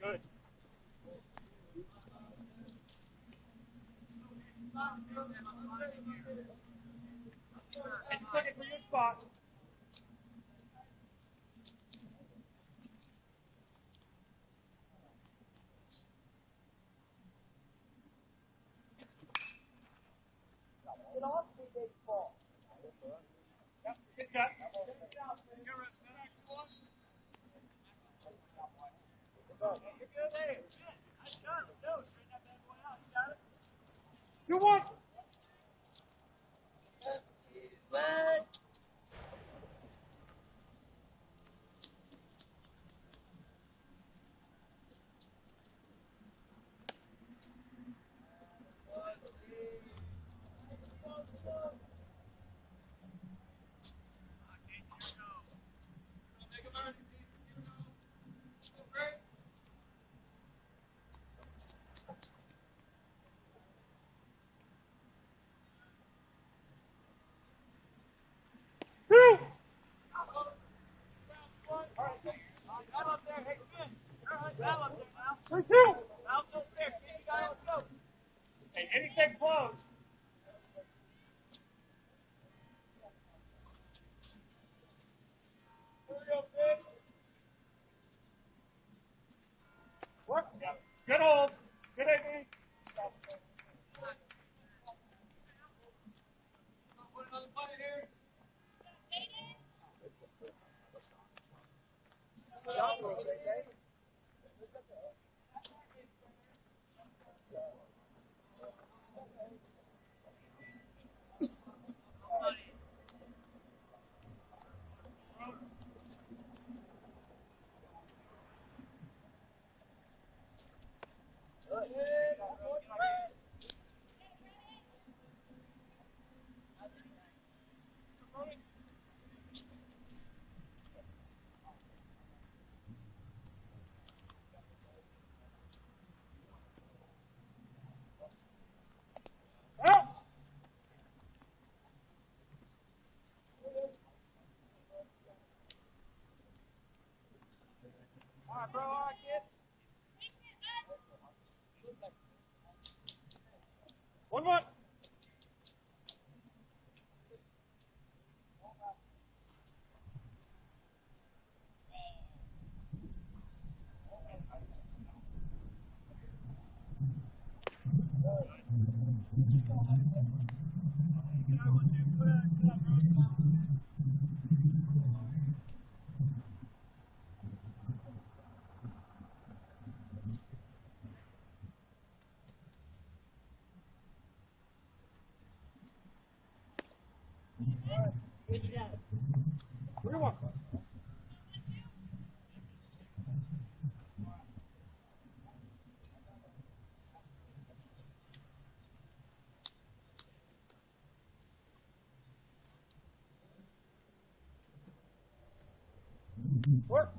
Good. And second for your spot. Get off me, baseball. Yep, good shot. You're good there. Nice shot. Let's go. Straighten that bad boy out. You got it. You won. Good. Woo! Battle up there. Hey, Finn. All right, battle up there now. 3-2. Battle up there. Finn, you got it. Let's go. Hey, anything close. Here we go, Finn. Work. Yep. Good hold. Good AD. Put another putt in here. Shot rules, right there. Out. All right, bro. All right, kid. 1-1. Good job. 3-1. Work.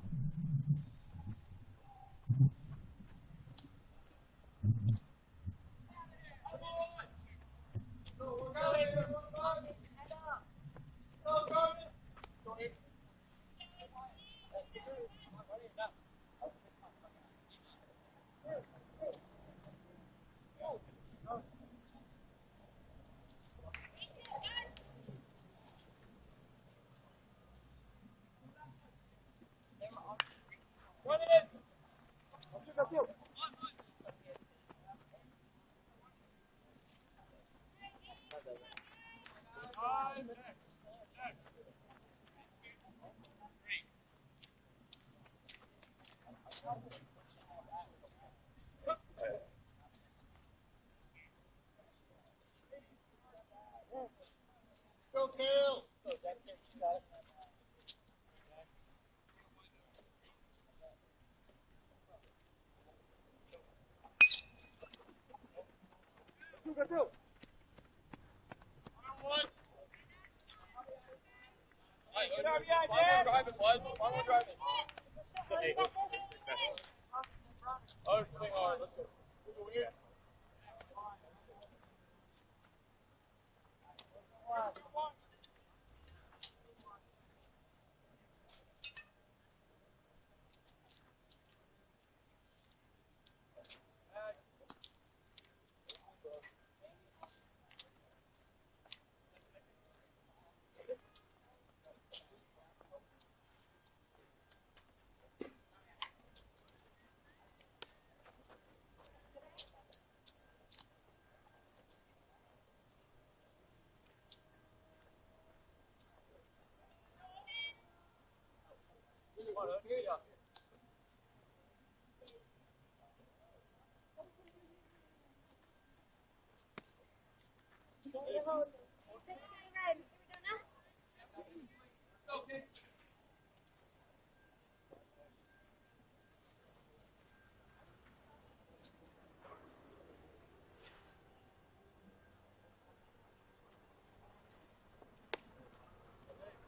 Oh, swing hard. Let's go.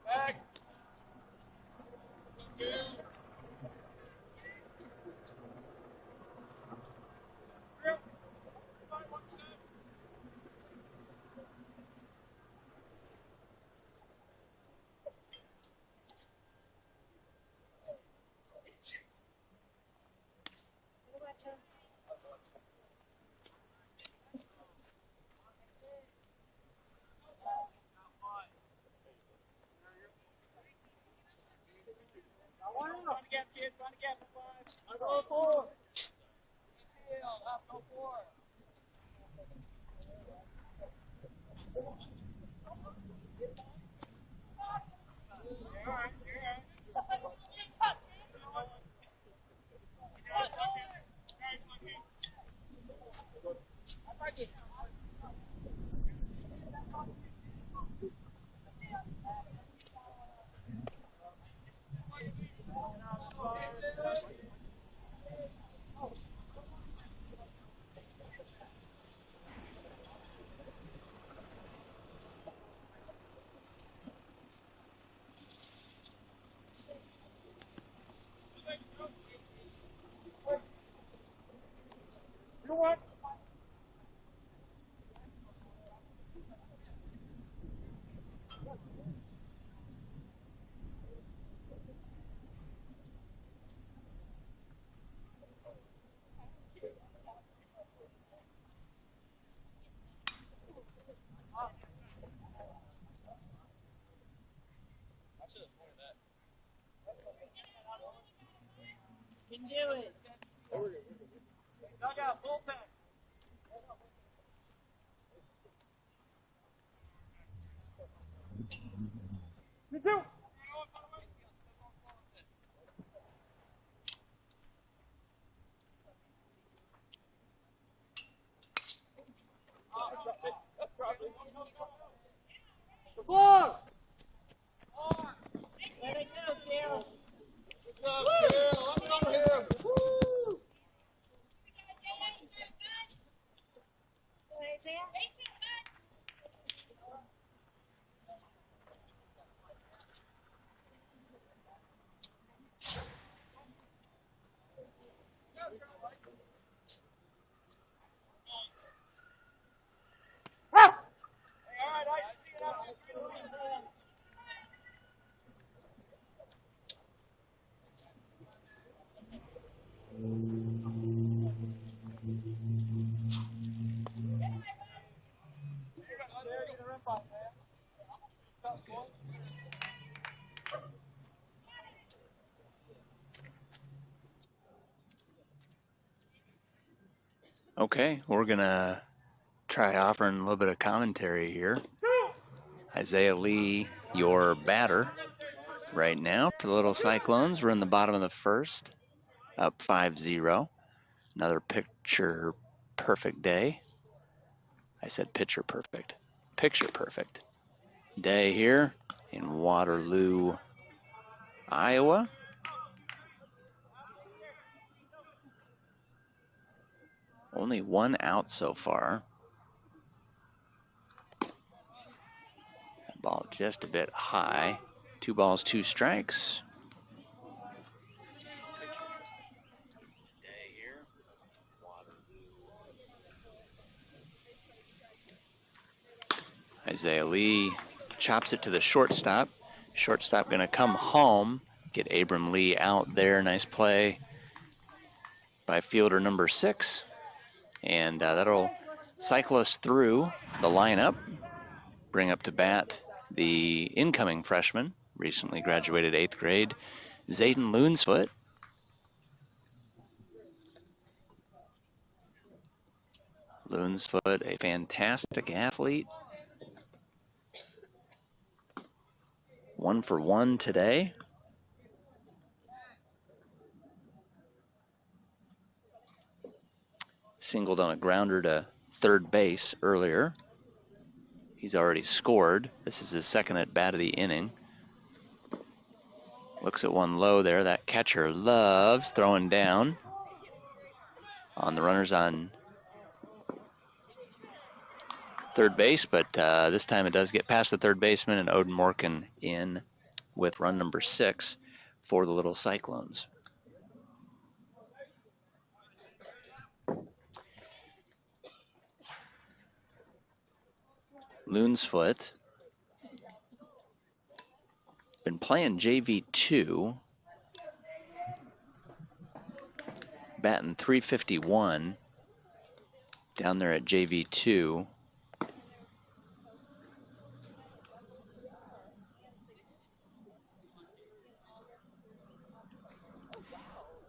Back. Run again, kid. Run again. 5. Go 4. Go 4. You want? You can do it. Dug out, bullpen. You do. Four. Let it go, Jill. Good job, Jill. Let's go him. Woo! Ah! All right, I should see it out there. Okay, we're going to try offering a little bit of commentary here. Isaiah Lee, your batter right now for the Little Cyclones. We're in the bottom of the first, up 5-0. Another picture perfect day. I said picture perfect. Picture perfect day here in Waterloo, Iowa. Only one out so far. Ball just a bit high. 2 balls, 2 strikes. Isaiah Lee chops it to the shortstop. Shortstop going to come home, get Abram Lee out there. Nice play by fielder number 6. And that'll cycle us through the lineup. Bring up to bat the incoming freshman, recently graduated 8th grade, Zayden Loonsfoot. Loonsfoot, a fantastic athlete. 1 for 1 today. Singled on a grounder to third base earlier. He's already scored. This is his second at bat of the inning. Looks at one low there. That catcher loves throwing down on the runners on third base, but this time it does get past the third baseman, and Odin Morgan in with run number 6 for the Little Cyclones. Loonsfoot been playing JV2, batting .351 down there at JV2.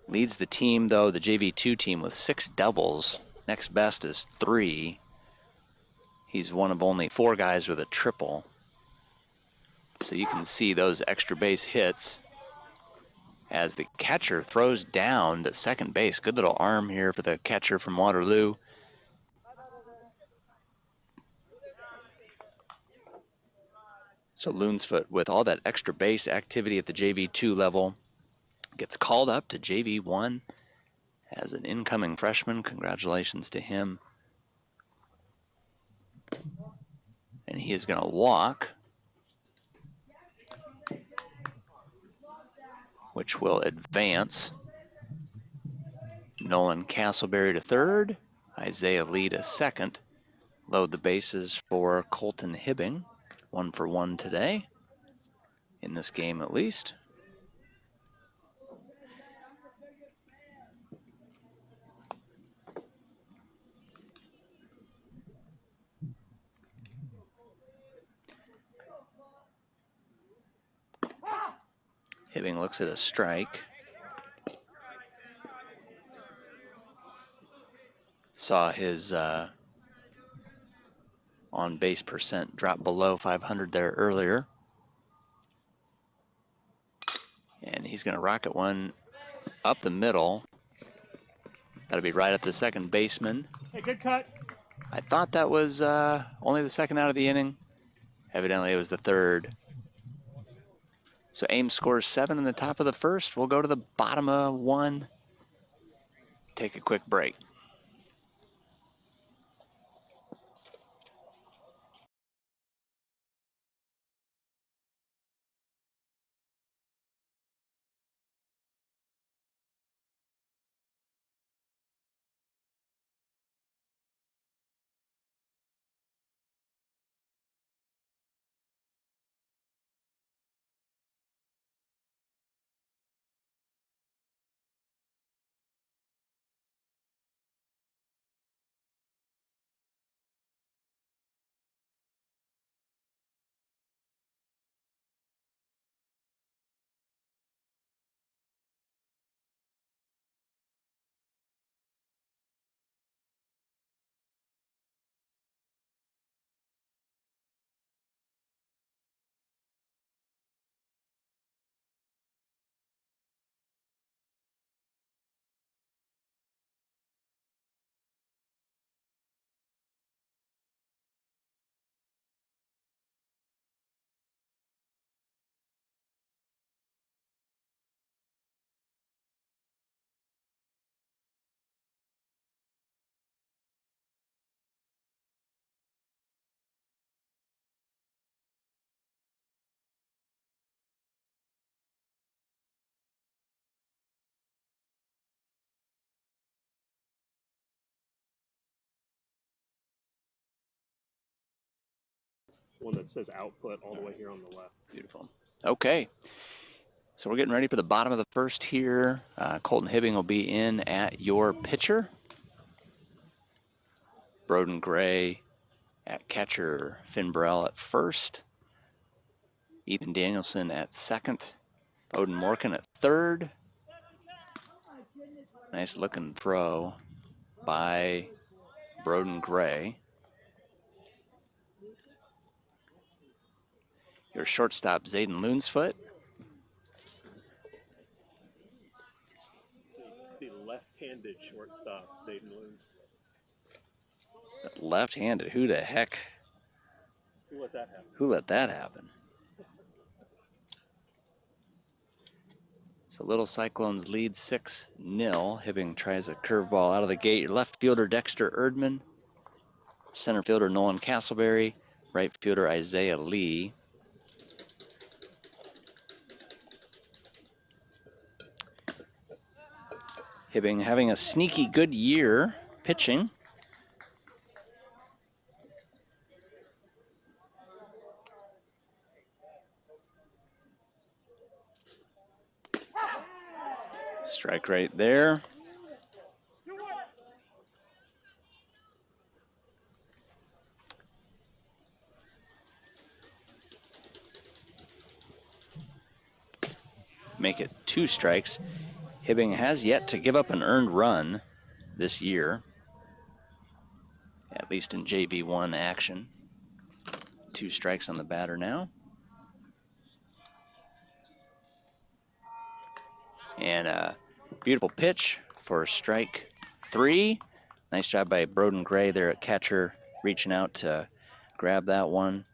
Leads the team, though, the JV2 team, with 6 doubles. Next best is 3. He's one of only 4 guys with a triple. So you can see those extra base hits as the catcher throws down to second base. Good little arm here for the catcher from Waterloo. So Loonsfoot, with all that extra base activity at the JV2 level, gets called up to JV1 as an incoming freshman. Congratulations to him. And he is going to walk, which will advance Nolan Castleberry to third, Isaiah Lee to second. Load the bases for Colton Hibbing. 1 for 1 today, in this game at least. Hibbing looks at a strike. Saw his on-base percent drop below 500 there earlier. And he's going to rocket one up the middle. That'll be right at the second baseman. Hey, good cut. I thought that was only the second out of the inning. Evidently it was the third. So Ames scores 7 in the top of the first. We'll go to the bottom of 1. Take a quick break. One that says output all the way here on the left. Beautiful. Okay. So we're getting ready for the bottom of the first here. Colton Hibbing will be in at your pitcher. Broden Gray at catcher. Finn Burrell at first. Ethan Danielson at second. Odin Morgan at third. Nice looking throw by Broden Gray. Your shortstop, Zayden Loonsfoot. The left-handed shortstop, Zayden Loon. Left-handed. Who the heck? Who let that happen? Who let that happen? So Little Cyclones lead 6-0. Hibbing tries a curveball out of the gate. Your left fielder, Dexter Erdman. Center fielder, Nolan Castleberry. Right fielder, Isaiah Lee. Hibbing having a sneaky good year pitching. Strike right there. Make it 2 strikes. Hibbing has yet to give up an earned run this year, at least in JV1 action. 2 strikes on the batter now. And a beautiful pitch for strike 3. Nice job by Broden Gray there at catcher, reaching out to grab that one.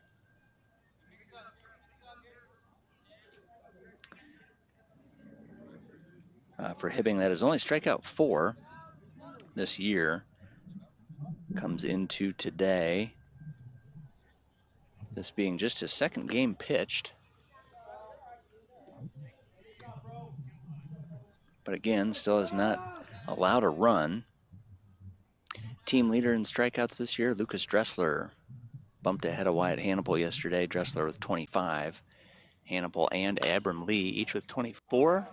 For Hibbing, that is only strikeout 4 this year. Comes into today, this being just his second game pitched. But again, still has not allowed a run. Team leader in strikeouts this year, Lucas Dressler bumped ahead of Wyatt Hannibal yesterday. Dressler with 25. Hannibal and Abram Lee each with 24.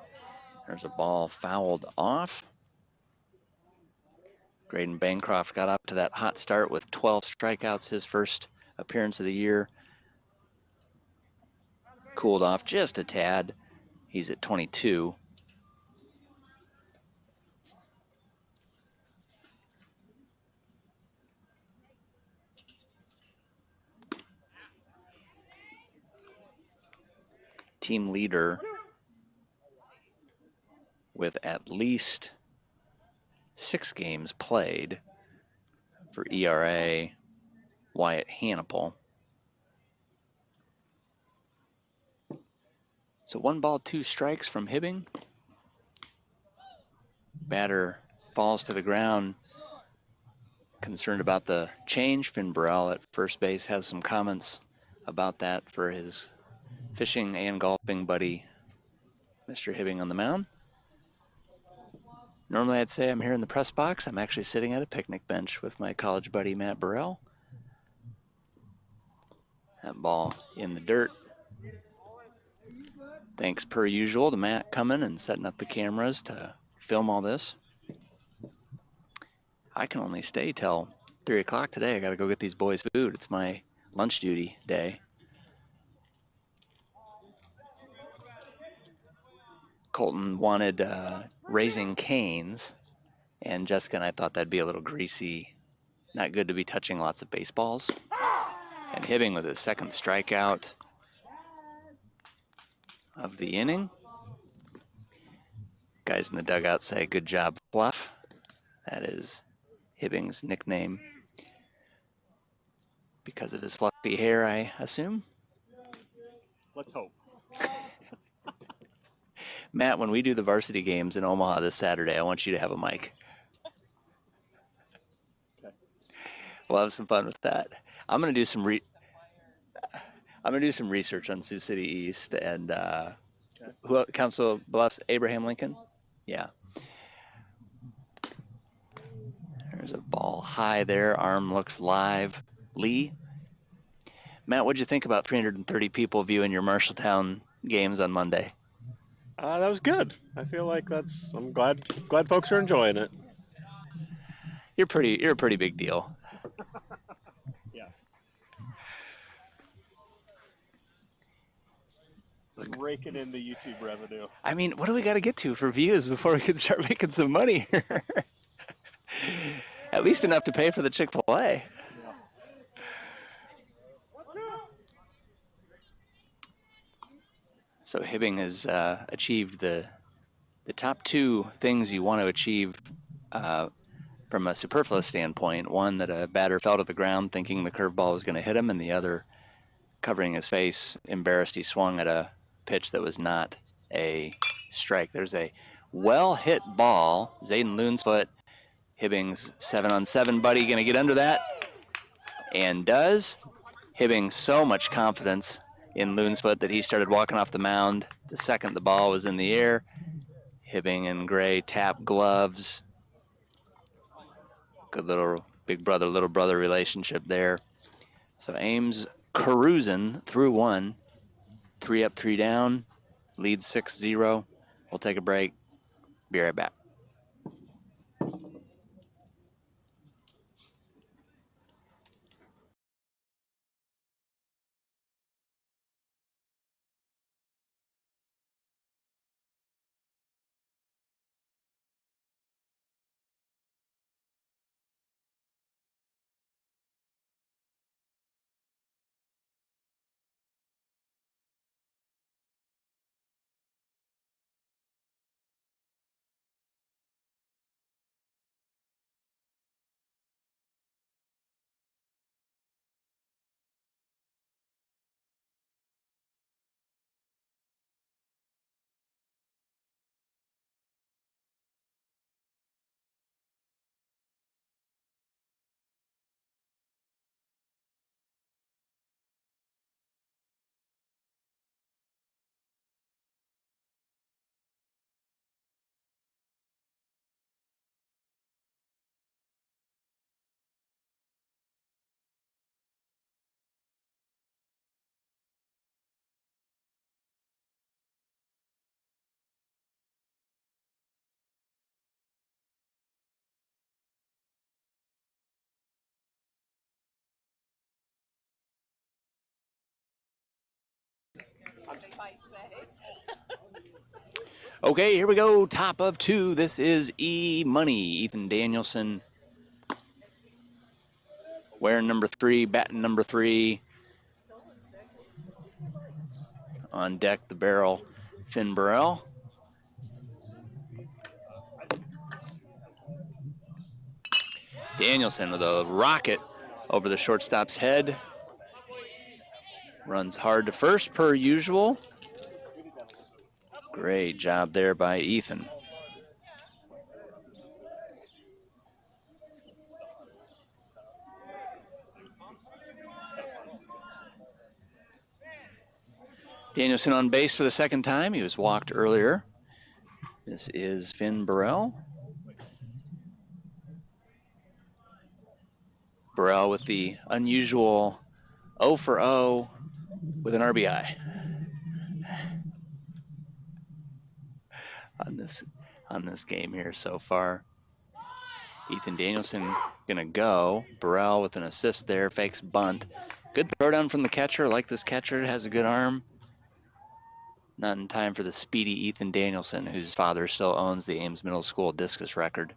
There's a ball fouled off. Graydon Bancroft got up to that hot start with 12 strikeouts, his first appearance of the year. Cooled off just a tad. He's at 22. Team leader with at least 6 games played for ERA, Wyatt Hannibal. So 1 ball, 2 strikes from Hibbing. Batter falls to the ground. Concerned about the change. Finn Burrell at first base has some comments about that for his fishing and golfing buddy, Mr. Hibbing, on the mound. Normally I'd say I'm here in the press box. I'm actually sitting at a picnic bench with my college buddy, Matt Burrell. That ball in the dirt. Thanks per usual to Matt coming and setting up the cameras to film all this. I can only stay till 3 o'clock today. I got to go get these boys food. It's my lunch duty day. Colton wanted Raising Cane's, and Jessica and I thought that'd be a little greasy. Not good to be touching lots of baseballs. And Hibbing with his second strikeout of the inning. Guys in the dugout say, "Good job, Fluff." That is Hibbing's nickname because of his fluffy hair, I assume. Let's hope. Matt, when we do the varsity games in Omaha this Saturday, I want you to have a mic. Okay. We'll have some fun with that. I'm gonna do some research on Sioux City East and who Council Bluffs, Abraham Lincoln. Yeah. There's a ball high there. Arm looks live. Lee. Matt, what'd you think about 330 people viewing your Marshalltown games on Monday? That was good. I feel like I'm glad folks are enjoying it. You're a pretty big deal. Yeah. Raking in the YouTube revenue. I mean, what do we got to get to for views before we can start making some money here? At least enough to pay for the Chick-fil-A. So Hibbing has achieved the top two things you want to achieve from a superfluous standpoint. One, that a batter fell to the ground thinking the curveball was going to hit him, and the other, covering his face, embarrassed he swung at a pitch that was not a strike. There's a well-hit ball. Zayden Loonsfoot, Hibbing's 7-on-7 buddy, going to get under that, and does. Hibbing so much confidence in Loonsfoot that he started walking off the mound the second the ball was in the air. Hibbing and Gray tap gloves. Good little big brother, little brother relationship there. So Ames cruising through one. 3 up, 3 down. Lead 6-0. We'll take a break. Be right back. Okay, here we go. Top of 2. This is E-Money. Ethan Danielson wearing number 3, batting number 3. On deck, the barrel, Finn Burrell. Danielson with a rocket over the shortstop's head. Runs hard to first, per usual. Great job there by Ethan. Danielson on base for the second time. He was walked earlier. This is Finn Burrell. Burrell with the unusual 0 for 0 with an RBI on this game here so far. Ethan Danielson gonna go. Burrell with an assist there, fakes bunt. Good throwdown from the catcher. I like this catcher, has a good arm. Not in time for the speedy Ethan Danielson, whose father still owns the Ames Middle School discus record.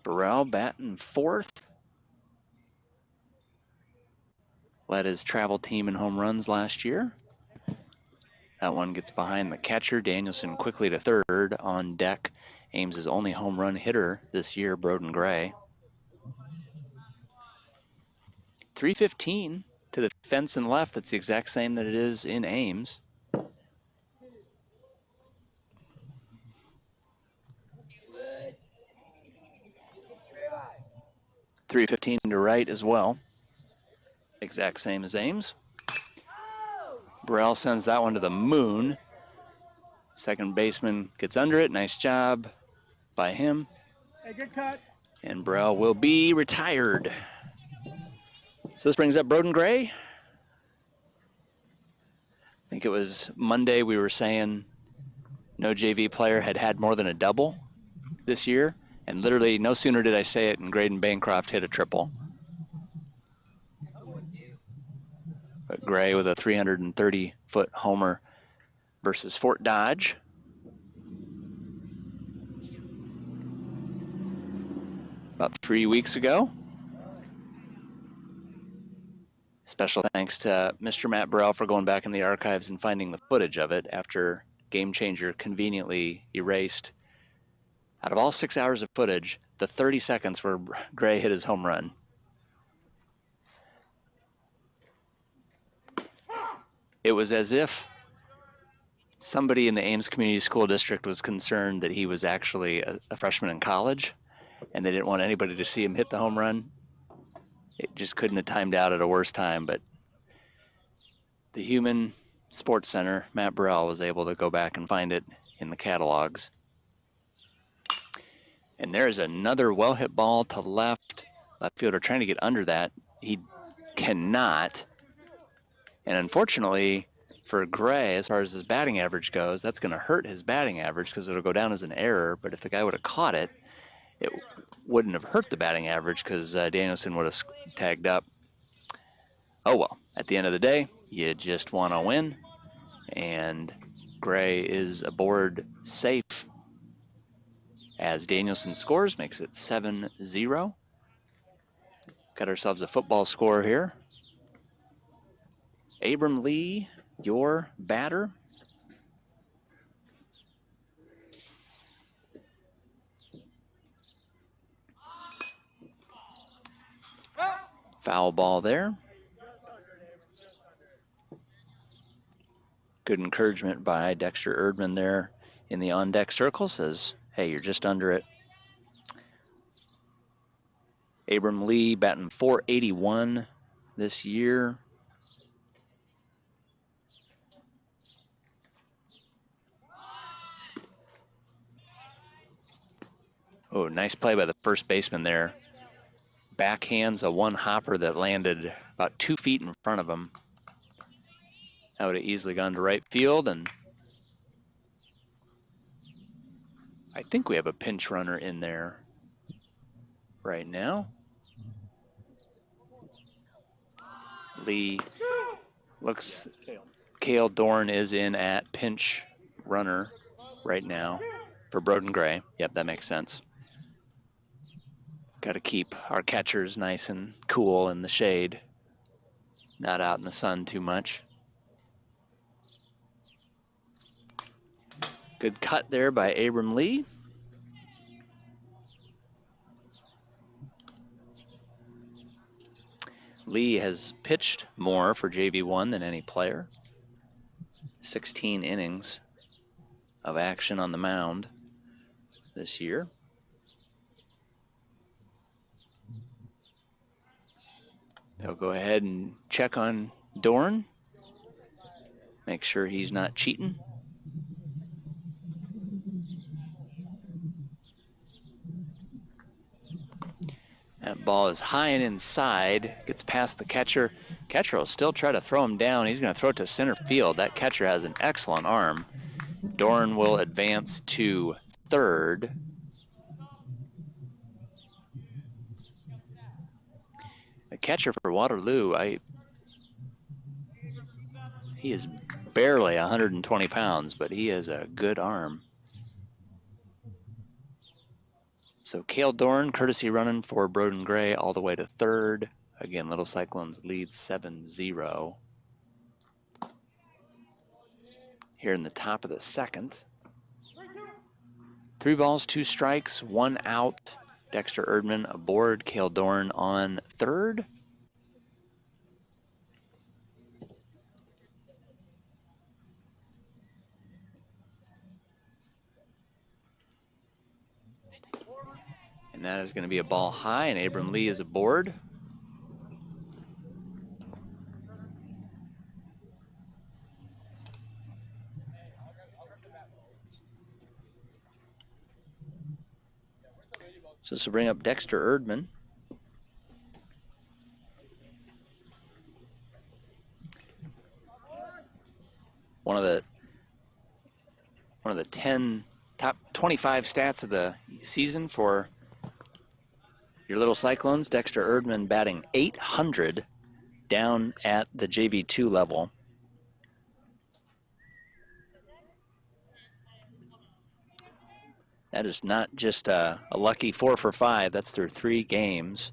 Burrell batting 4th. Led his travel team in home runs last year. That one gets behind the catcher. Danielson quickly to 3rd on deck. Ames' only home run hitter this year, Broden Gray. 315 to the fence and left. That's the exact same that it is in Ames. .315 to right as well. Exact same as Ames. Burrell sends that one to the moon. Second baseman gets under it. Nice job by him. Hey, good cut. And Burrell will be retired. So this brings up Broden Gray. I think it was Monday we were saying no JV player had more than a double this year. And literally no sooner did I say it and Graydon Bancroft hit a triple. But Gray with a 330-foot homer versus Fort Dodge. About 3 weeks ago. Special thanks to Mr. Matt Burrell for going back in the archives and finding the footage of it after Game Changer conveniently erased. Out of all 6 hours of footage, the 30 seconds where Gray hit his home run. It was as if somebody in the Ames Community School District was concerned that he was actually a freshman in college, and they didn't want anybody to see him hit the home run. It just couldn't have timed out at a worse time, but the Human Sports Center, Matt Burrell, was able to go back and find it in the catalogs. And there's another well-hit ball to left fielder trying to get under that. He cannot. And unfortunately for Gray, as far as his batting average goes, that's going to hurt his batting average because it'll go down as an error. But if the guy would have caught it, it wouldn't have hurt the batting average because Danielson would have tagged up. Oh well, at the end of the day, you just want to win. And Gray is aboard safe as Danielson scores, makes it 7-0. Got ourselves a football score here. Abram Lee, your batter. Foul ball there. Good encouragement by Dexter Erdman there in the on-deck circle. Says, hey, you're just under it. Abram Lee batting .481 this year. Oh, nice play by the first baseman there. Backhands a one-hopper that landed about 2 feet in front of him. That would have easily gone to right field, and I think we have a pinch runner in there right now. Lee looks, Cale Dorn is in at pinch runner right now for Broden Gray. Yep, that makes sense. Got to keep our catchers nice and cool in the shade, not out in the sun too much. Good cut there by Abram Lee. Lee has pitched more for JV1 than any player. 16 innings of action on the mound this year. They'll go ahead and check on Dorn. Make sure he's not cheating. That ball is high and inside, gets past the catcher. Catcher will still try to throw him down. He's going to throw it to center field. That catcher has an excellent arm. Dorn will advance to third. The catcher for Waterloo, he is barely 120 pounds, but he has a good arm. So Cale Dorn, courtesy running for Broden Gray all the way to third. Again, Little Cyclones lead 7-0. Here in the top of the second. 3 balls, 2 strikes, 1 out. Dexter Erdman aboard, Cale Dorn on third. And that is going to be a ball high, and Abram Lee is aboard. So this will bring up Dexter Erdman. One of the 10 top 25 stats of the season for your little Cyclones. Dexter Erdman batting .800 down at the JV2 level. That is not just a lucky 4 for 5. That's through 3 games.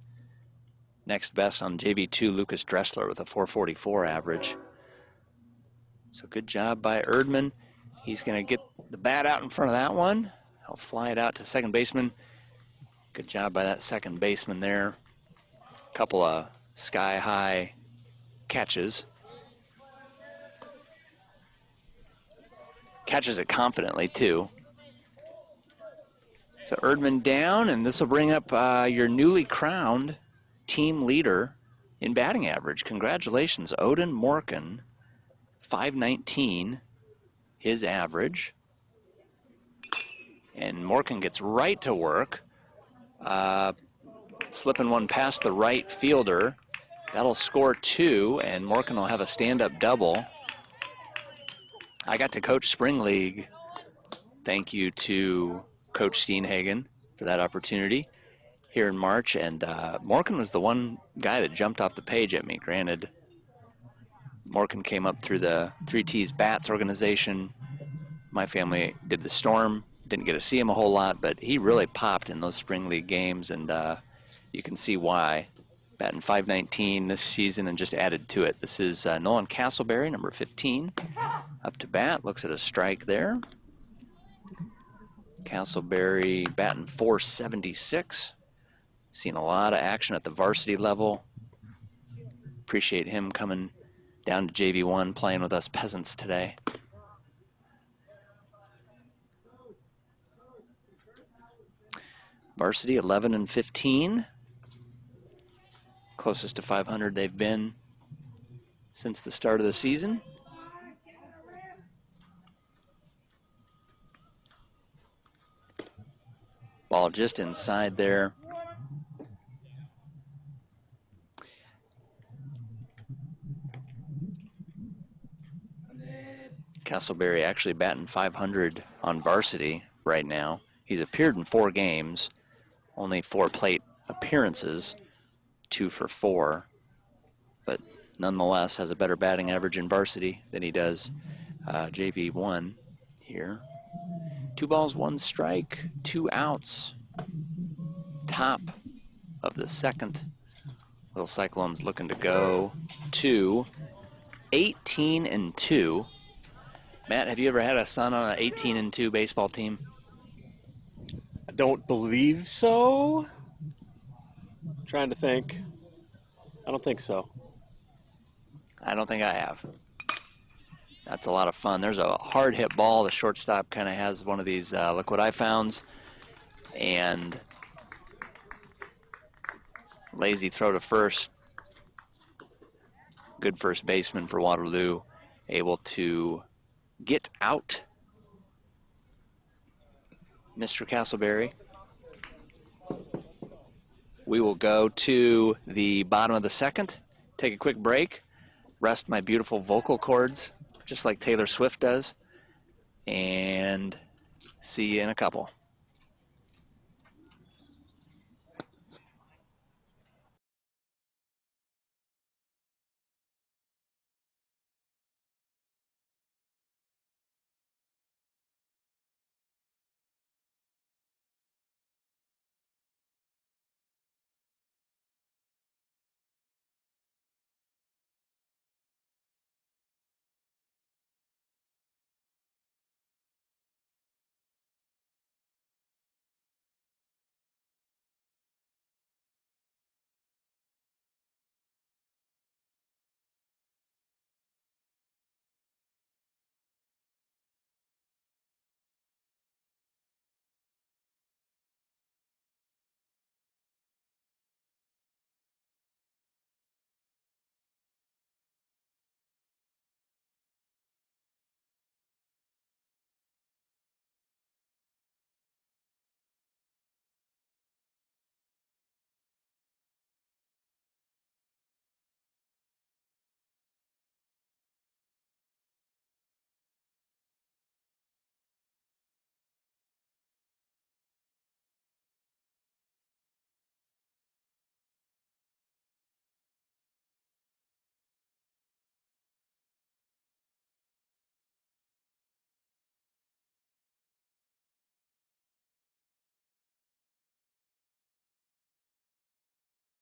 Next best on JV2, Lucas Dressler with a 444 average. So good job by Erdman. He's going to get the bat out in front of that one. He'll fly it out to second baseman. Good job by that second baseman there. Couple of sky-high catches. Catches it confidently, too. So Erdman down, and this will bring up your newly crowned team leader in batting average. Congratulations, Odin Morkin. 519, his average. And Morkin gets right to work. Slipping one past the right fielder. That'll score 2, and Morkin will have a stand-up double. I got to coach Spring League. Thank you to Coach Steenhagen for that opportunity here in March. And Morkin was the one guy that jumped off the page at me. Granted, Morkin came up through the 3T's Bats organization. My family did the Storm. Didn't get to see him a whole lot, but he really popped in those Spring League games, and you can see why. Batting .519 this season and just added to it. This is Nolan Castleberry, number 15. Up to bat, looks at a strike there. Castleberry batting .476. Seen a lot of action at the varsity level. Appreciate him coming down to JV1, playing with us peasants today. Varsity 11 and 15. Closest to 500 they've been since the start of the season. Ball just inside there. Castleberry actually batting .500 on varsity right now. He's appeared in 4 games, only 4 plate appearances, 2 for 4, but nonetheless has a better batting average in varsity than he does JV1 here. 2 balls, 1 strike, 2 outs. Top of the second. Little Cyclones looking to go to 18 and 2. Matt, have you ever had a son on an 18 and 2 baseball team? I don't believe so. I'm trying to think. I don't think so. I don't think I have. That's a lot of fun. There's a hard hit ball. The shortstop kind of has one of these look what I founds, and lazy throw to first. Good first baseman for Waterloo, able to get out Mr. Castleberry. We will go to the bottom of the second, take a quick break, rest my beautiful vocal cords, just like Taylor Swift does, and see you in a couple.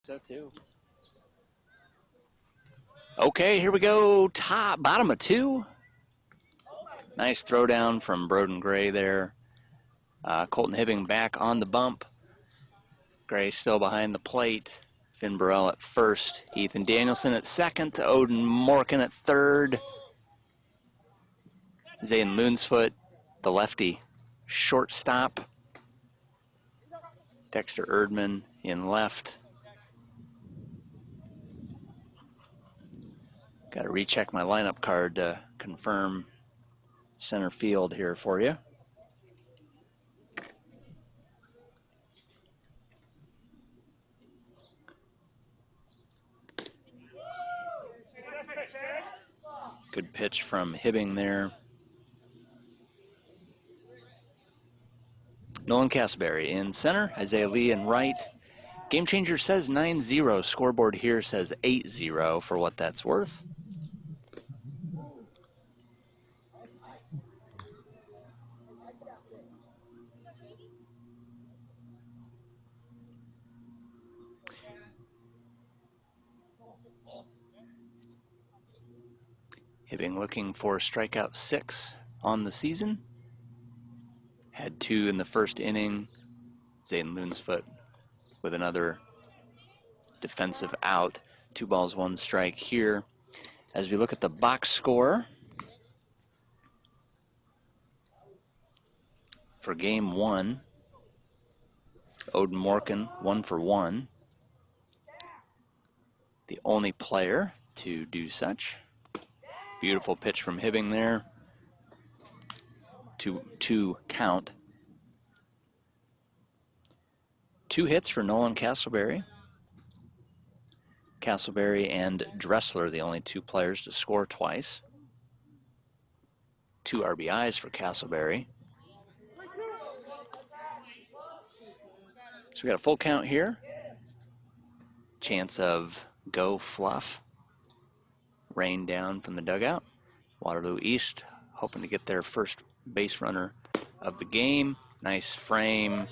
so too. Okay, here we go. Bottom of 2. Nice throwdown from Broden Gray there. Colton Hibbing back on the bump. Gray still behind the plate. Finn Burrell at first. Ethan Danielson at second. Odin Morgan at third. Zayn Loonsfoot, the lefty, shortstop. Dexter Erdman in left. Got to recheck my lineup card to confirm center field here for you. Good pitch from Hibbing there. Nolan Castleberry in center, Isaiah Lee in right. Game Changer says 9-0. Scoreboard here says 8-0 for what that's worth. Hibbing looking for strikeout 6 on the season. Had 2 in the first inning. Zayden Loonsfoot with another defensive out. 2 balls, 1 strike here. As we look at the box score for game 1, Odin Morgan 1 for 1. The only player to do such. Beautiful pitch from Hibbing there. 2 count. 2 hits for Nolan Castleberry. Castleberry and Dressler, the only 2 players to score twice. 2 RBIs for Castleberry. So we got a full count here. Chance of go Fluff. Rain down from the dugout. Waterloo East hoping to get their first base runner of the game. Nice frame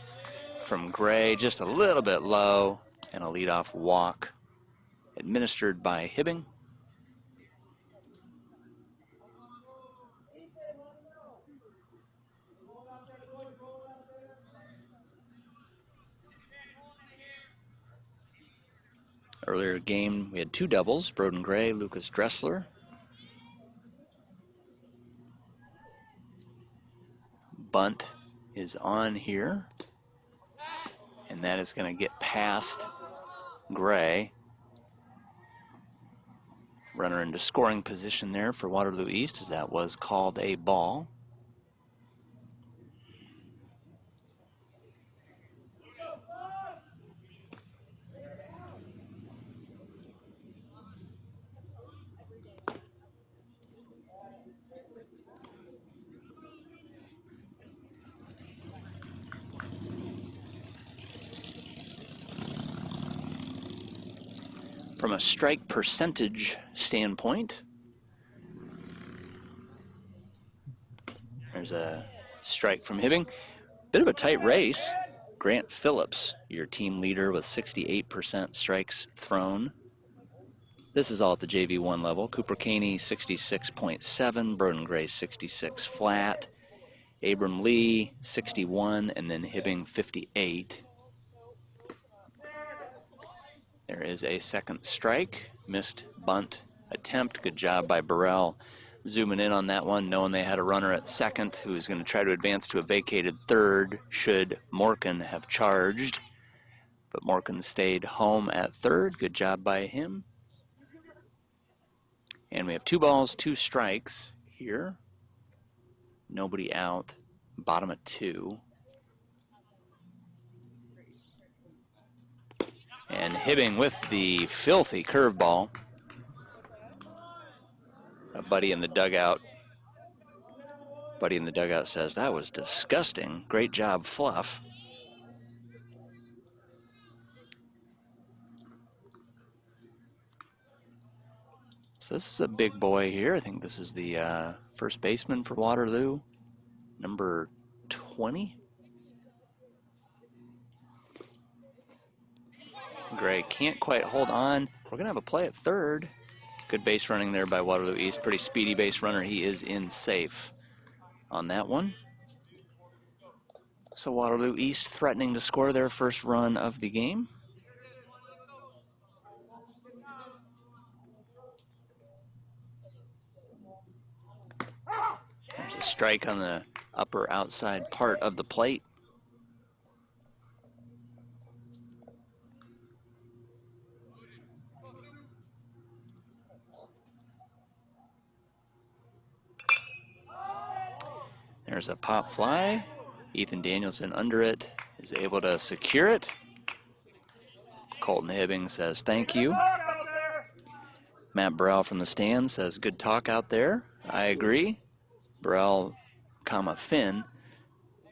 from Gray, just a little bit low, and a leadoff walk administered by Hibbing. Earlier game, we had 2 doubles, Broden Gray, Lucas Dressler. Bunt is on here, and that is going to get past Gray. Runner into scoring position there for Waterloo East, as that was called a ball. From a strike percentage standpoint, there's a strike from Hibbing. Bit of a tight race. Grant Phillips, your team leader with 68% strikes thrown. This is all at the JV1 level. Cooper Caney, 66.7. Broden Gray, 66 flat. Abram Lee, 61, and then Hibbing, 58. There is a second strike. Missed bunt attempt. Good job by Burrell zooming in on that one, knowing they had a runner at second who was going to try to advance to a vacated third should Morgan have charged. But Morgan stayed home at third. Good job by him. And we have 2 balls, 2 strikes here. Nobody out. Bottom of 2. And Hibbing with the filthy curveball. A buddy in the dugout says, that was disgusting. Great job, Fluff. So this is a big boy here. I think this is the first baseman for Waterloo, number 20. Gray can't quite hold on. We're going to have a play at third. Good base running there by Waterloo East. Pretty speedy base runner. He is in safe on that one. So Waterloo East threatening to score their first run of the game. There's a strike on the upper outside part of the plate. There's a pop fly. Ethan Danielson under it is able to secure it. Colton Hibbing says thank you. Matt Burrell from the stand says good talk out there. I agree. Burrell, Finn,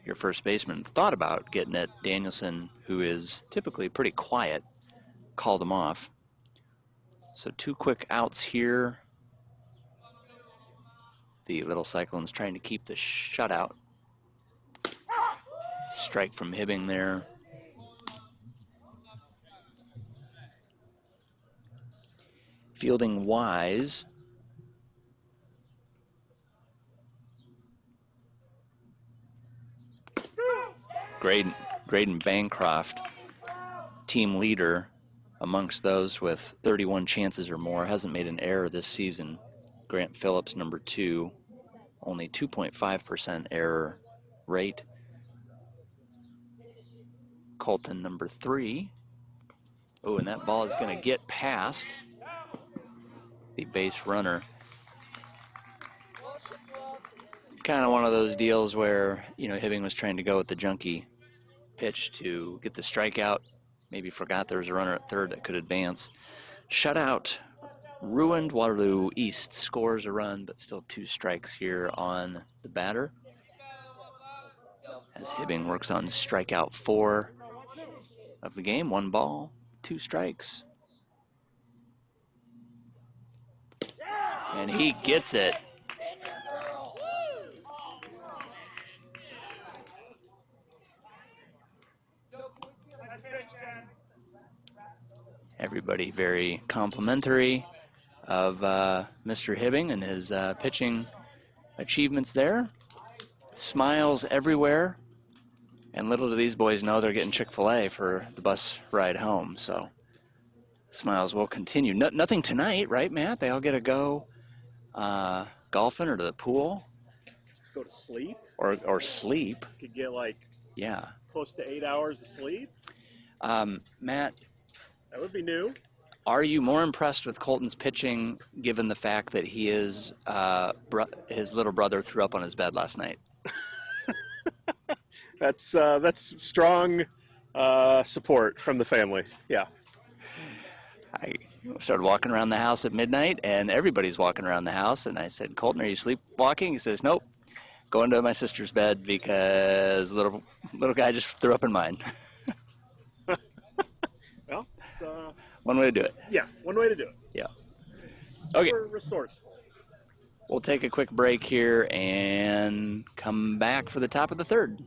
your first baseman, thought about getting it. Danielson, who is typically pretty quiet, called him off. So 2 quick outs here. The Little Cyclones trying to keep the shutout. Strike from Hibbing there. Fielding wise. Graydon Bancroft, team leader amongst those with 31 chances or more, hasn't made an error this season. Grant Phillips, number 2, only 2.5% error rate. Colton, number 3. Oh, and that ball is going to get past the base runner. Kind of one of those deals where, you know, Hibbing was trying to go with the junky pitch to get the strikeout. Maybe forgot there was a runner at third that could advance. Shutout ruined. Waterloo East scores a run, but still 2 strikes here on the batter. As Hibbing works on strikeout 4 of the game. 1 ball, 2 strikes. And he gets it. Everybody very complimentary of Mr. Hibbing and his pitching achievements there. Smiles everywhere. And little do these boys know they're getting Chick-fil-A for the bus ride home. So smiles will continue. Nothing tonight, right, Matt? They all get to go golfing or to the pool. Go to sleep. Or sleep. Could get like close to 8 hours of sleep. Matt. That would be new. Are you more impressed with Colton's pitching given the fact that he is his little brother threw up on his bed last night? That's strong support from the family. Yeah. I started walking around the house at midnight, and everybody's walking around the house. And I said, "Colton, are you sleepwalking?" He says, "Nope, going to my sister's bed because little guy just threw up in mine." Well, it's, one way to do it. Yeah, one way to do it. Yeah. Okay. Resourceful. We'll take a quick break here and come back for the top of the third.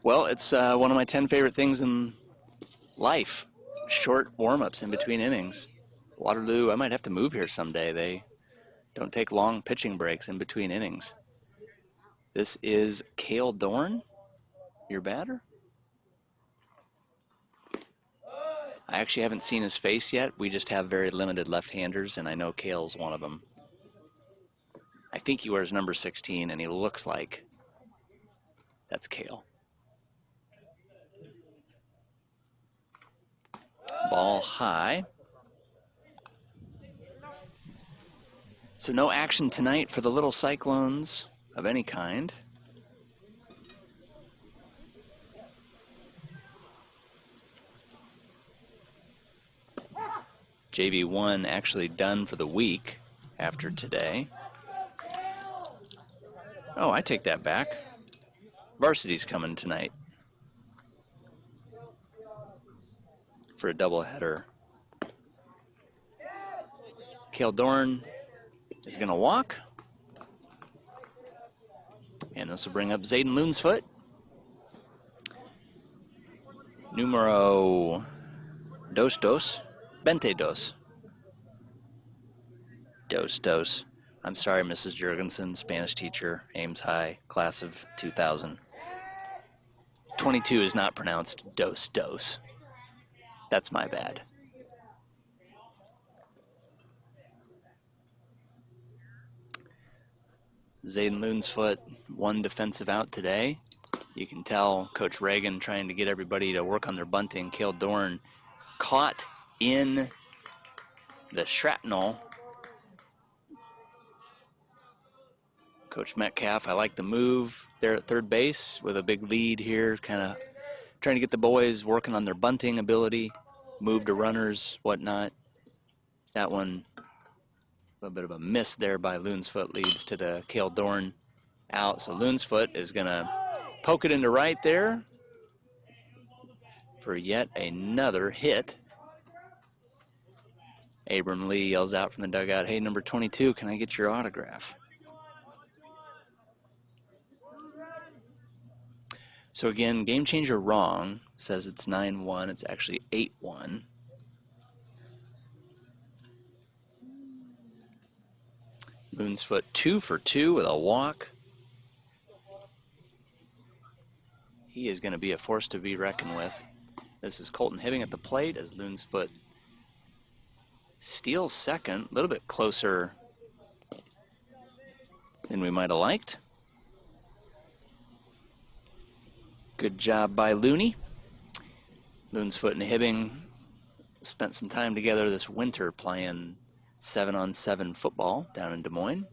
Well, it's one of my 10 favorite things in life. Short warm-ups in between innings. Waterloo, I might have to move here someday. They don't take long pitching breaks in between innings. This is Cale Dorn, your batter. I actually haven't seen his face yet. We just have very limited left-handers, and I know Cale's one of them. I think he wears number 16, and he looks like that's Kale. Ball high. So no action tonight for the Little Cyclones of any kind. JV1 actually done for the week after today. Oh, I take that back. Varsity's coming tonight for a doubleheader. Kale Dorn is going to walk. And this will bring up Zayden Loonsfoot. Numero dos. Bente dos. Dos. I'm sorry, Mrs. Jurgensen, Spanish teacher, Ames High, class of 2000. 22 is not pronounced dos. That's my bad. Zayden Loonsfoot, one defensive out today. You can tell Coach Reagan trying to get everybody to work on their bunting. Kale Dorn caught in the shrapnel. Coach Metcalf, I like the move there at third base with a big lead here, kind of trying to get the boys working on their bunting ability, move to runners, whatnot. That one, a little bit of a miss there by Loonsfoot, leads to the Kale Dorn out. So Loonsfoot is going to poke it into right there for yet another hit. Abram Lee yells out from the dugout, "Hey, number 22, can I get your autograph?" So again, game changer wrong. Says it's 9-1. It's actually 8-1. Loonsfoot 2 for 2 with a walk. He is going to be a force to be reckoned with. This is Colton Hibbing at the plate as Loonsfoot steals second. A little bit closer than we might have liked. Good job by Looney. Loonsfoot and Hibbing spent some time together this winter playing 7-on-7 football down in Des Moines.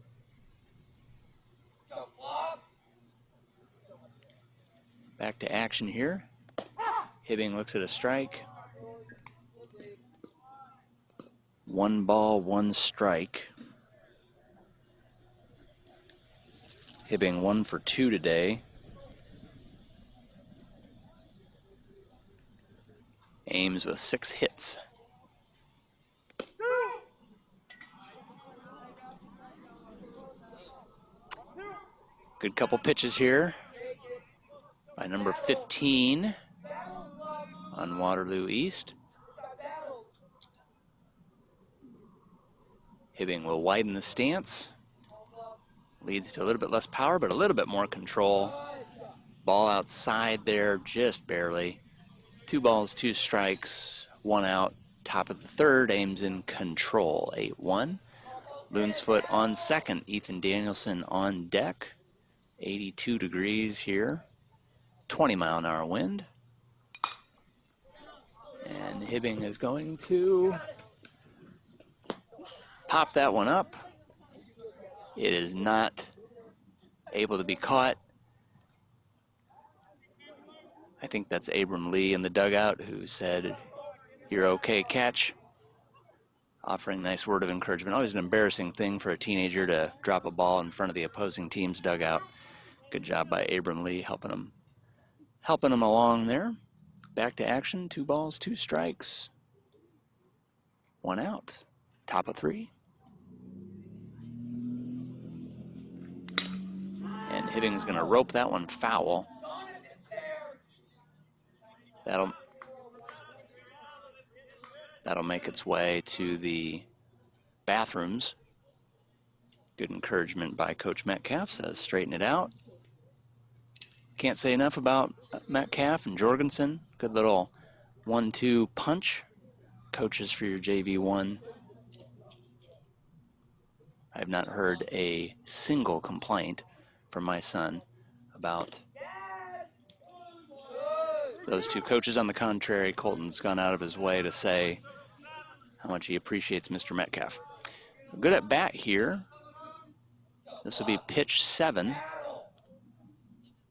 Back to action here. Hibbing looks at a strike. 1 ball, 1 strike. Hibbing 1 for 2 today. Ames with 6 hits. Good couple pitches here by number 15 on Waterloo East. Hibbing will widen the stance. Leads to a little bit less power, but a little bit more control. Ball outside there, just barely. 2 balls, 2 strikes, 1 out. Top of the third, Ames in control, 8-1. Loonsfoot on second, Ethan Danielson on deck. 82 degrees here, 20-mile-an-hour wind. And Hibbing is going to pop that one up. It is not able to be caught. I think that's Abram Lee in the dugout who said, "You're okay, catch." Offering a nice word of encouragement. Always an embarrassing thing for a teenager to drop a ball in front of the opposing team's dugout. Good job by Abram Lee helping him along there. Back to action, 2 balls, 2 strikes, 1 out. Top of 3. And Hibbing's going to rope that one foul. That'll make its way to the bathrooms. Good encouragement by Coach Metcalf, says straighten it out. Can't say enough about Metcalf and Jorgensen. Good little 1-2 punch. Coaches for your JV1 I have not heard a single complaint from my son about those two coaches. On the contrary, Colton's gone out of his way to say how much he appreciates Mr. Metcalf. Good at bat here. This will be pitch 7.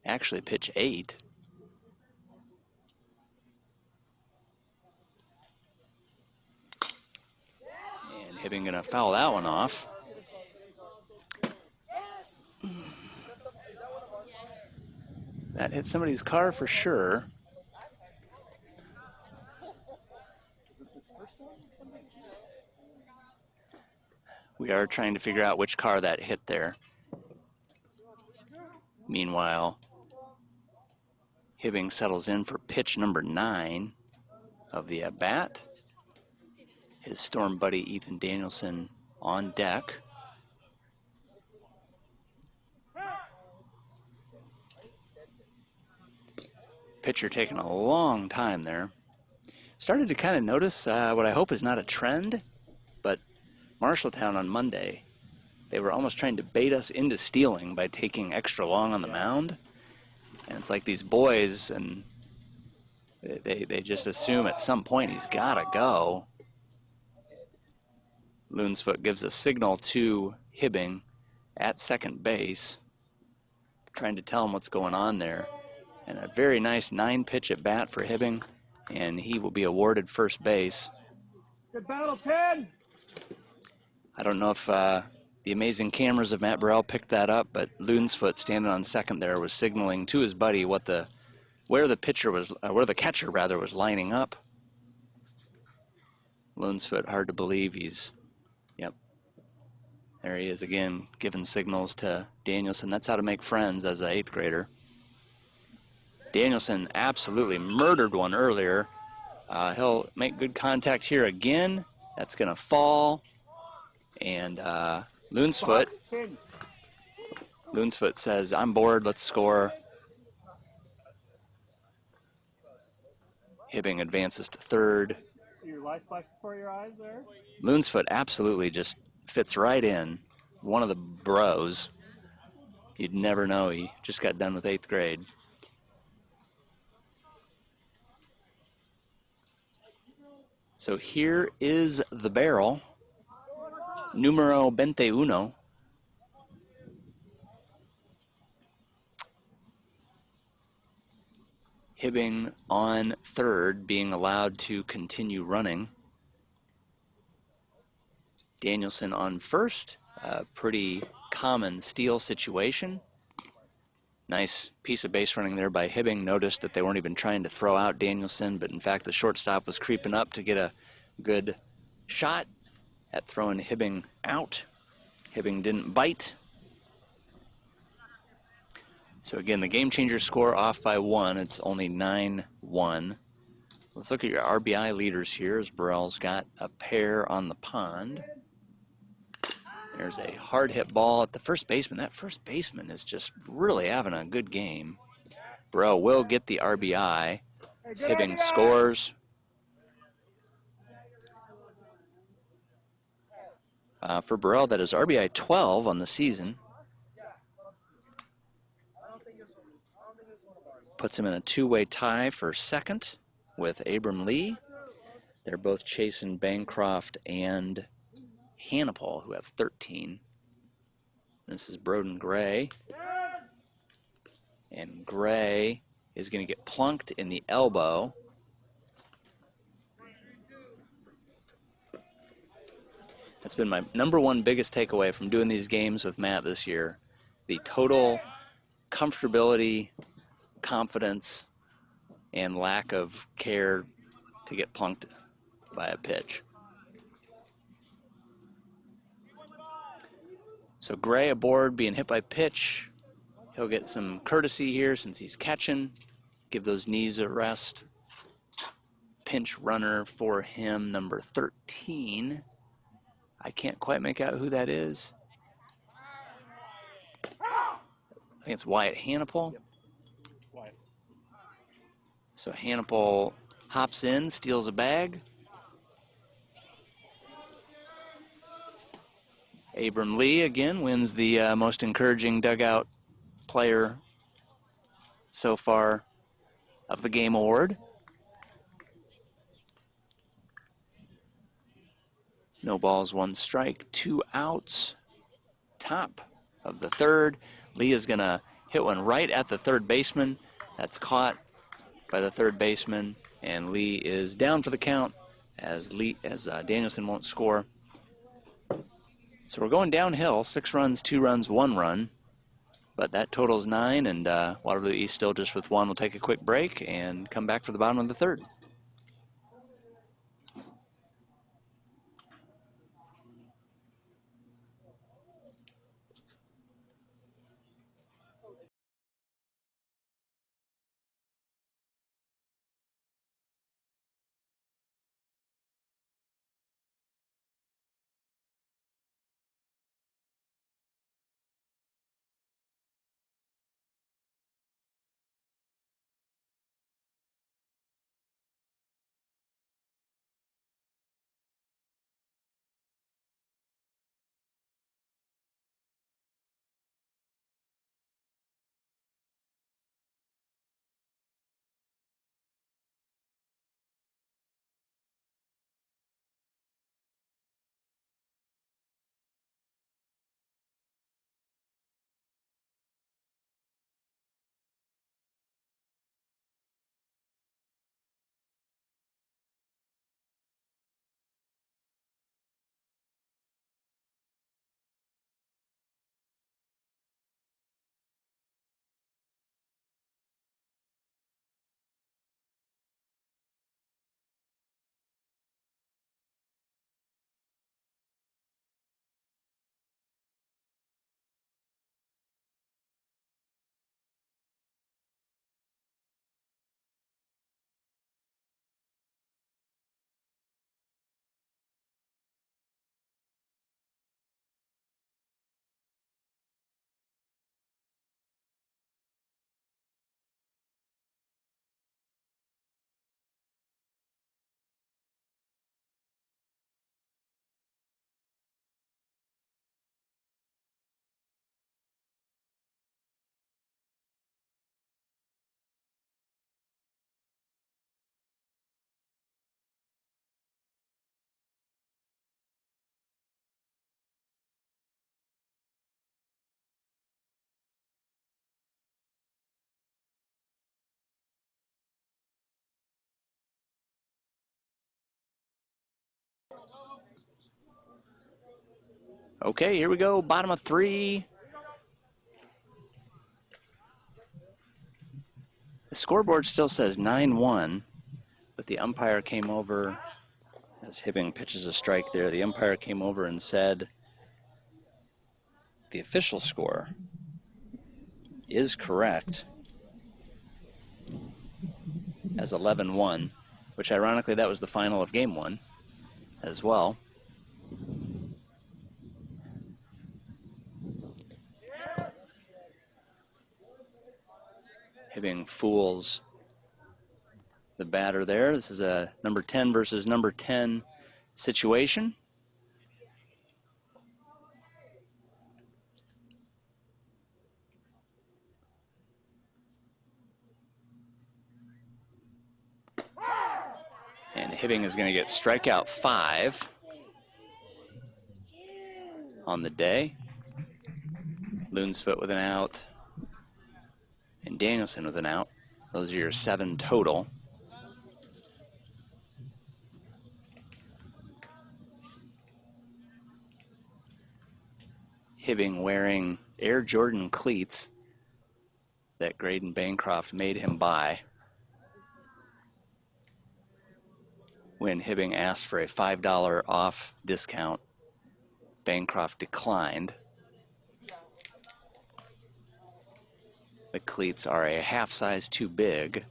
Actually, pitch 8. And Hibbing going to foul that one off. That hit somebody's car for sure. We are trying to figure out which car that hit there. Meanwhile, Hibbing settles in for pitch number 9 of the at-bat. His Storm buddy Ethan Danielson on deck. Pitcher taking a long time there. Started to kind of notice what I hope is not a trend, but Marshalltown on Monday, they were almost trying to bait us into stealing by taking extra long on the mound. And it's like these boys, and they just assume at some point he's got to go. Loonsfoot gives a signal to Hibbing at second base, trying to tell him what's going on there. And a very nice 9-pitch at bat for Hibbing, and he will be awarded first base. Good battle, 10. I don't know if the amazing cameras of Matt Burrell picked that up, but Loonsfoot standing on second there was signaling to his buddy where the catcher was lining up. Loonsfoot, hard to believe yep. There he is again, giving signals to Danielson. That's how to make friends as an 8th grader. Danielson absolutely murdered one earlier. He'll make good contact here again. That's going to fall. And Loonsfoot says, I'm bored, let's score. Hibbing advances to third. See your life flash before your eyes there? Loonsfoot absolutely just fits right in. One of the bros. You'd never know he just got done with 8th grade. So here is the barrel. Numero 21. Hibbing on third, being allowed to continue running. Danielson on first, a pretty common steal situation. Nice piece of base running there by Hibbing. Noticed that they weren't even trying to throw out Danielson, but in fact the shortstop was creeping up to get a good shot at throwing Hibbing out. Hibbing didn't bite. So again, the game changer score off by 1. It's only 9-1. Let's look at your RBI leaders here as Burrell's got a pair on the pond. There's a hard hit ball at the first baseman. That first baseman is just really having a good game. Burrell will get the RBI. As Hibbing scores. For Burrell, that is RBI 12 on the season. Puts him in a 2-way tie for second with Abram Lee. They're both chasing Bancroft and Hannibal, who have 13. This is Broden Gray. And Gray is going to get plunked in the elbow. That's been my #1 biggest takeaway from doing these games with Matt this year. The total comfortability, confidence, and lack of care to get plunked by a pitch. So Gray aboard, being hit by pitch. He'll get some courtesy here since he's catching. Give those knees a rest. Pinch runner for him, number 13. I can't quite make out who that is. I think it's Wyatt Hannibal. Yep. Wyatt. So Hannibal hops in, steals a bag. Abram Lee again wins the most encouraging dugout player so far of the game award. No balls, 1 strike, 2 outs. Top of the third. Lee is going to hit one right at the third baseman. That's caught by the third baseman, and Lee is down for the count as Danielson won't score. So we're going downhill, 6 runs, 2 runs, 1 run. But that totals 9, and Waterloo East still just with 1. We'll take a quick break and come back for the bottom of the third. Okay, here we go, bottom of 3. The scoreboard still says 9-1, but the umpire came over, as Hibbing pitches a strike there, the umpire came over and said the official score is correct as 11-1, which ironically that was the final of game 1 as well. Hibbing fools the batter there. This is a number 10 versus number 10 situation. And Hibbing is going to get strikeout 5 on the day. Loonsfoot with an out, and Danielson with an out. Those are your 7 total. Hibbing wearing Air Jordan cleats that Graydon Bancroft made him buy when Hibbing asked for a $5 off discount. Bancroft declined. The cleats are a half size too big,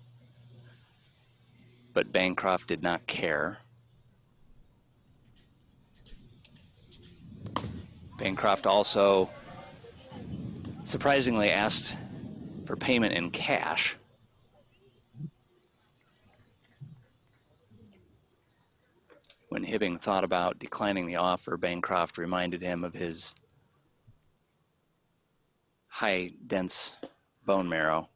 but Bancroft did not care. Bancroft also surprisingly asked for payment in cash. When Hibbing thought about declining the offer, Bancroft reminded him of his high, dense bone marrow.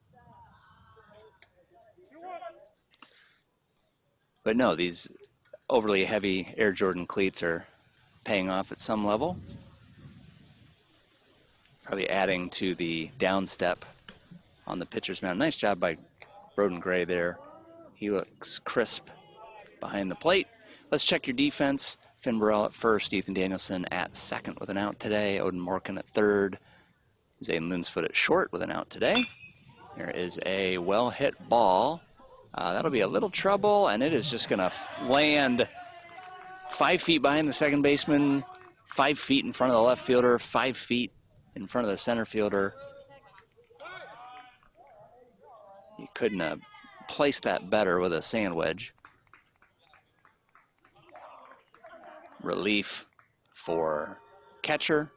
But no, these overly heavy Air Jordan cleats are paying off at some level. Probably adding to the downstep on the pitcher's mound. Nice job by Broden Gray there. He looks crisp behind the plate. Let's check your defense. Finn Burrell at first, Ethan Danielson at second with an out today. Odin Morgan at third. Zane Lunsfoot at short with an out today. There is a well-hit ball. That'll be a little trouble, and it is just going to land 5 feet behind the second baseman, 5 feet in front of the left fielder, 5 feet in front of the center fielder. You couldn't have placed that better with a sand wedge. Relief for catcher.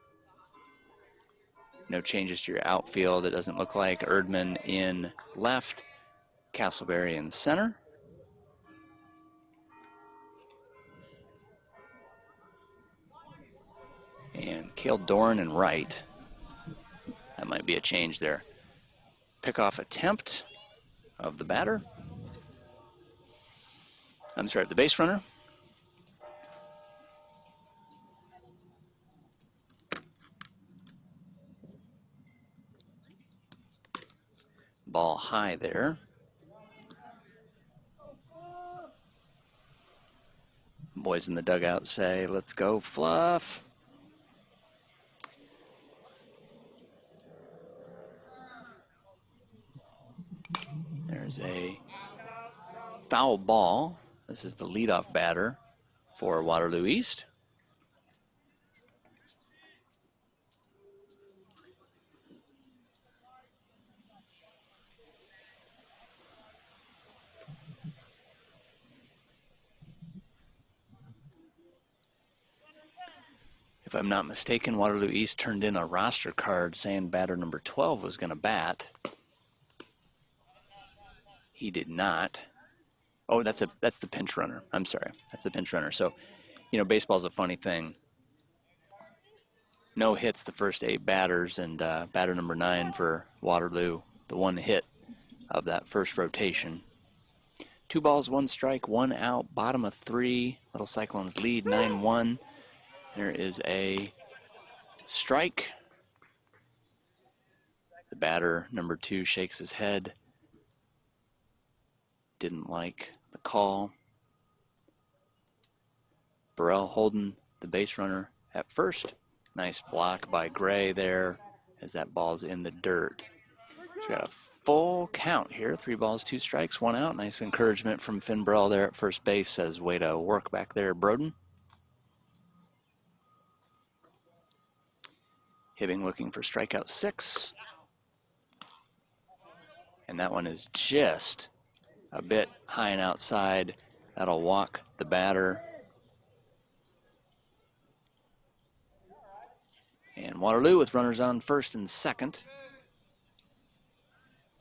No changes to your outfield. It doesn't look like. Erdman in left, Castleberry in center. And Cale Dorn in right. That might be a change there. Pickoff attempt of the batter. I'm sorry, the base runner. Ball high there. Boys in the dugout say, let's go, Fluff. There's a foul ball. This is the leadoff batter for Waterloo East. If I'm not mistaken, Waterloo East turned in a roster card saying batter number 12 was going to bat. He did not. Oh, that's the pinch runner. I'm sorry. That's the pinch runner. So, you know, baseball's a funny thing. No hits the first 8 batters, and batter number 9 for Waterloo, the one hit of that first rotation. 2 balls, 1 strike, 1 out, bottom of 3. Little Cyclones lead 9-1. There is a strike. The batter, number 2, shakes his head. Didn't like the call. Burrell holding the base runner at first. Nice block by Gray there as that ball's in the dirt. So we got a full count here. 3 balls, 2 strikes, 1 out. Nice encouragement from Finn Burrell there at first base. Says, way to work back there, Broden. Hibbing looking for strikeout 6. And that one is just a bit high and outside. That'll walk the batter. And Waterloo with runners on first and second.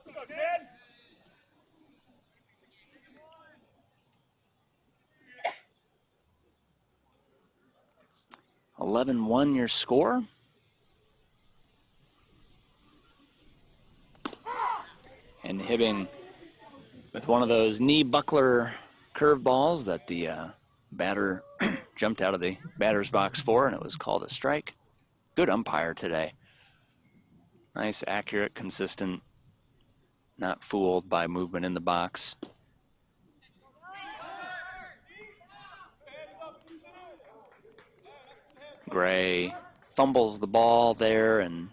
Let's go, Ted. 11-1 your score. And Hibbing with one of those knee buckler curveballs that the batter jumped out of the batter's box for, and it was called a strike. Good umpire today. Nice, accurate, consistent, not fooled by movement in the box. Gray fumbles the ball there, and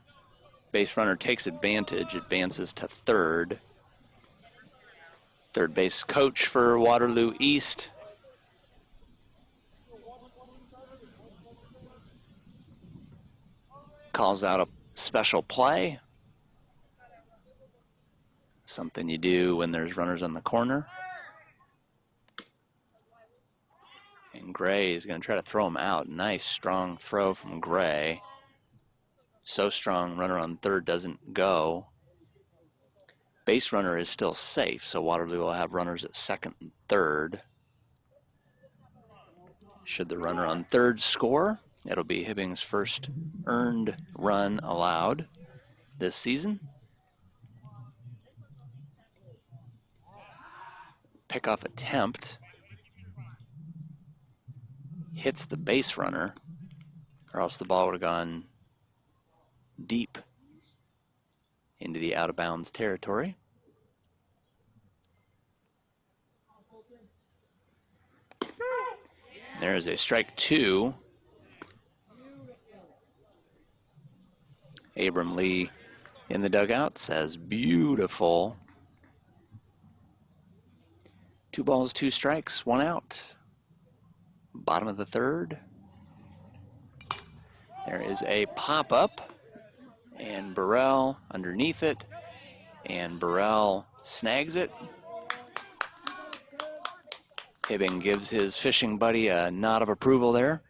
base runner takes advantage, advances to third. Third base coach for Waterloo East. Calls out a special play. Something you do when there's runners on the corner. And Gray is going to try to throw him out. Nice, strong throw from Gray. So strong, runner on third doesn't go. Base runner is still safe, so Waterloo will have runners at second and third. Should the runner on third score, it'll be Hibbing's first earned run allowed this season. Pickoff attempt hits the base runner, or else the ball would have gone deep into the out-of-bounds territory. There is a strike 2. Abram Lee in the dugout says, beautiful. 2 balls, 2 strikes, 1 out. Bottom of the third. There is a pop-up, and Burrell underneath it, and Burrell snags it. Hibbing gives his fishing buddy a nod of approval there.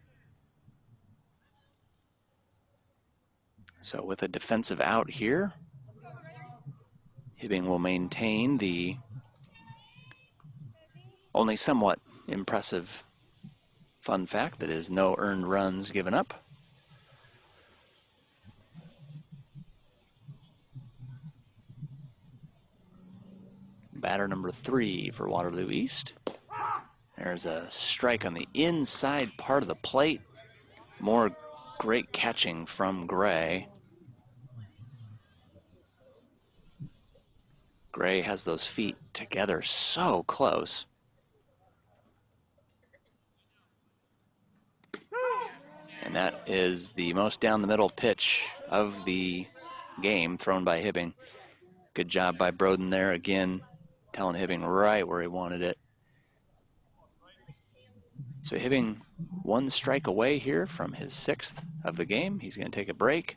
So with a defensive out here, Hibbing will maintain the only somewhat impressive fun fact that is no earned runs given up. Batter number 3 for Waterloo East. There's a strike on the inside part of the plate. More great catching from Gray. Gray has those feet together so close. And that is the most down the middle pitch of the game thrown by Hibbing. Good job by Broden there, again, telling Hibbing right where he wanted it. So Hibbing 1 strike away here from his 6th of the game. He's going to take a break.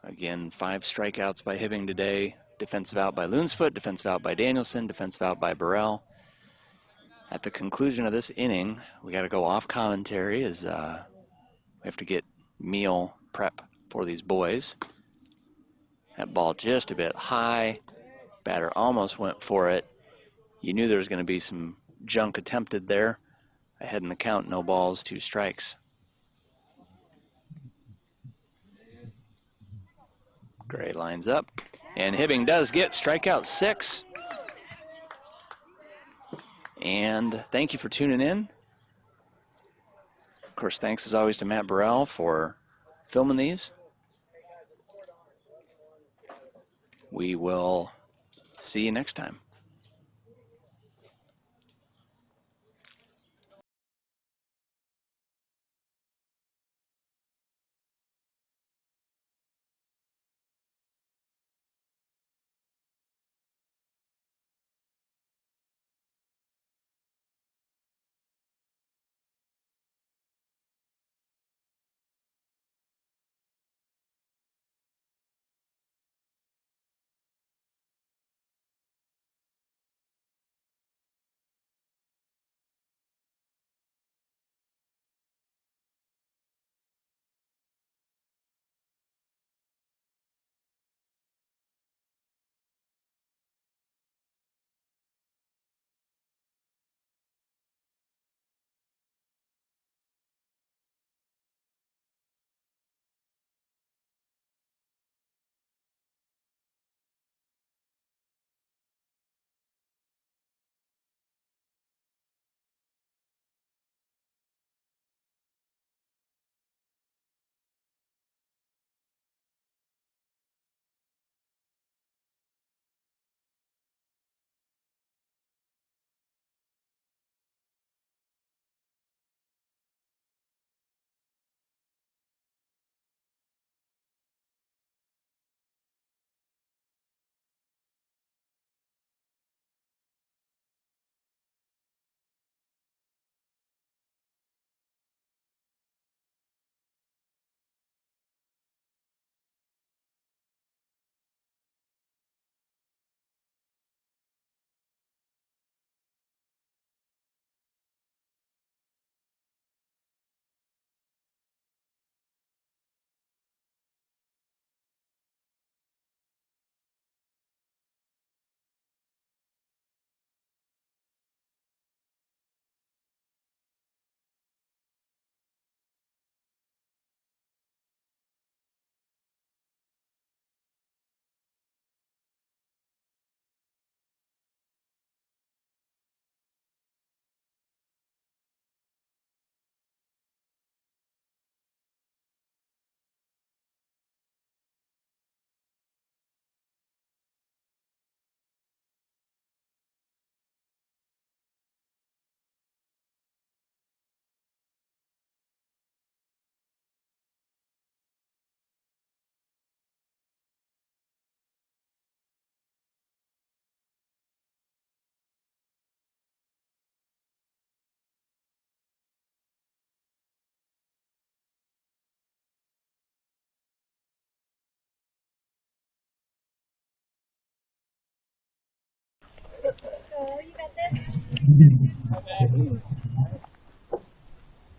Again, 5 strikeouts by Hibbing today. Defensive out by Lunsfoot, defensive out by Danielson, defensive out by Burrell. At the conclusion of this inning, we got to go off commentary as we have to get meal prep for these boys. That ball just a bit high. Batter almost went for it. You knew there was going to be some junk attempted there. Ahead in the count, no balls, 2 strikes. Gray lines up, and Hibbing does get strikeout 6. And thank you for tuning in. Of course, thanks as always to Matt Burrell for filming these. We will see you next time.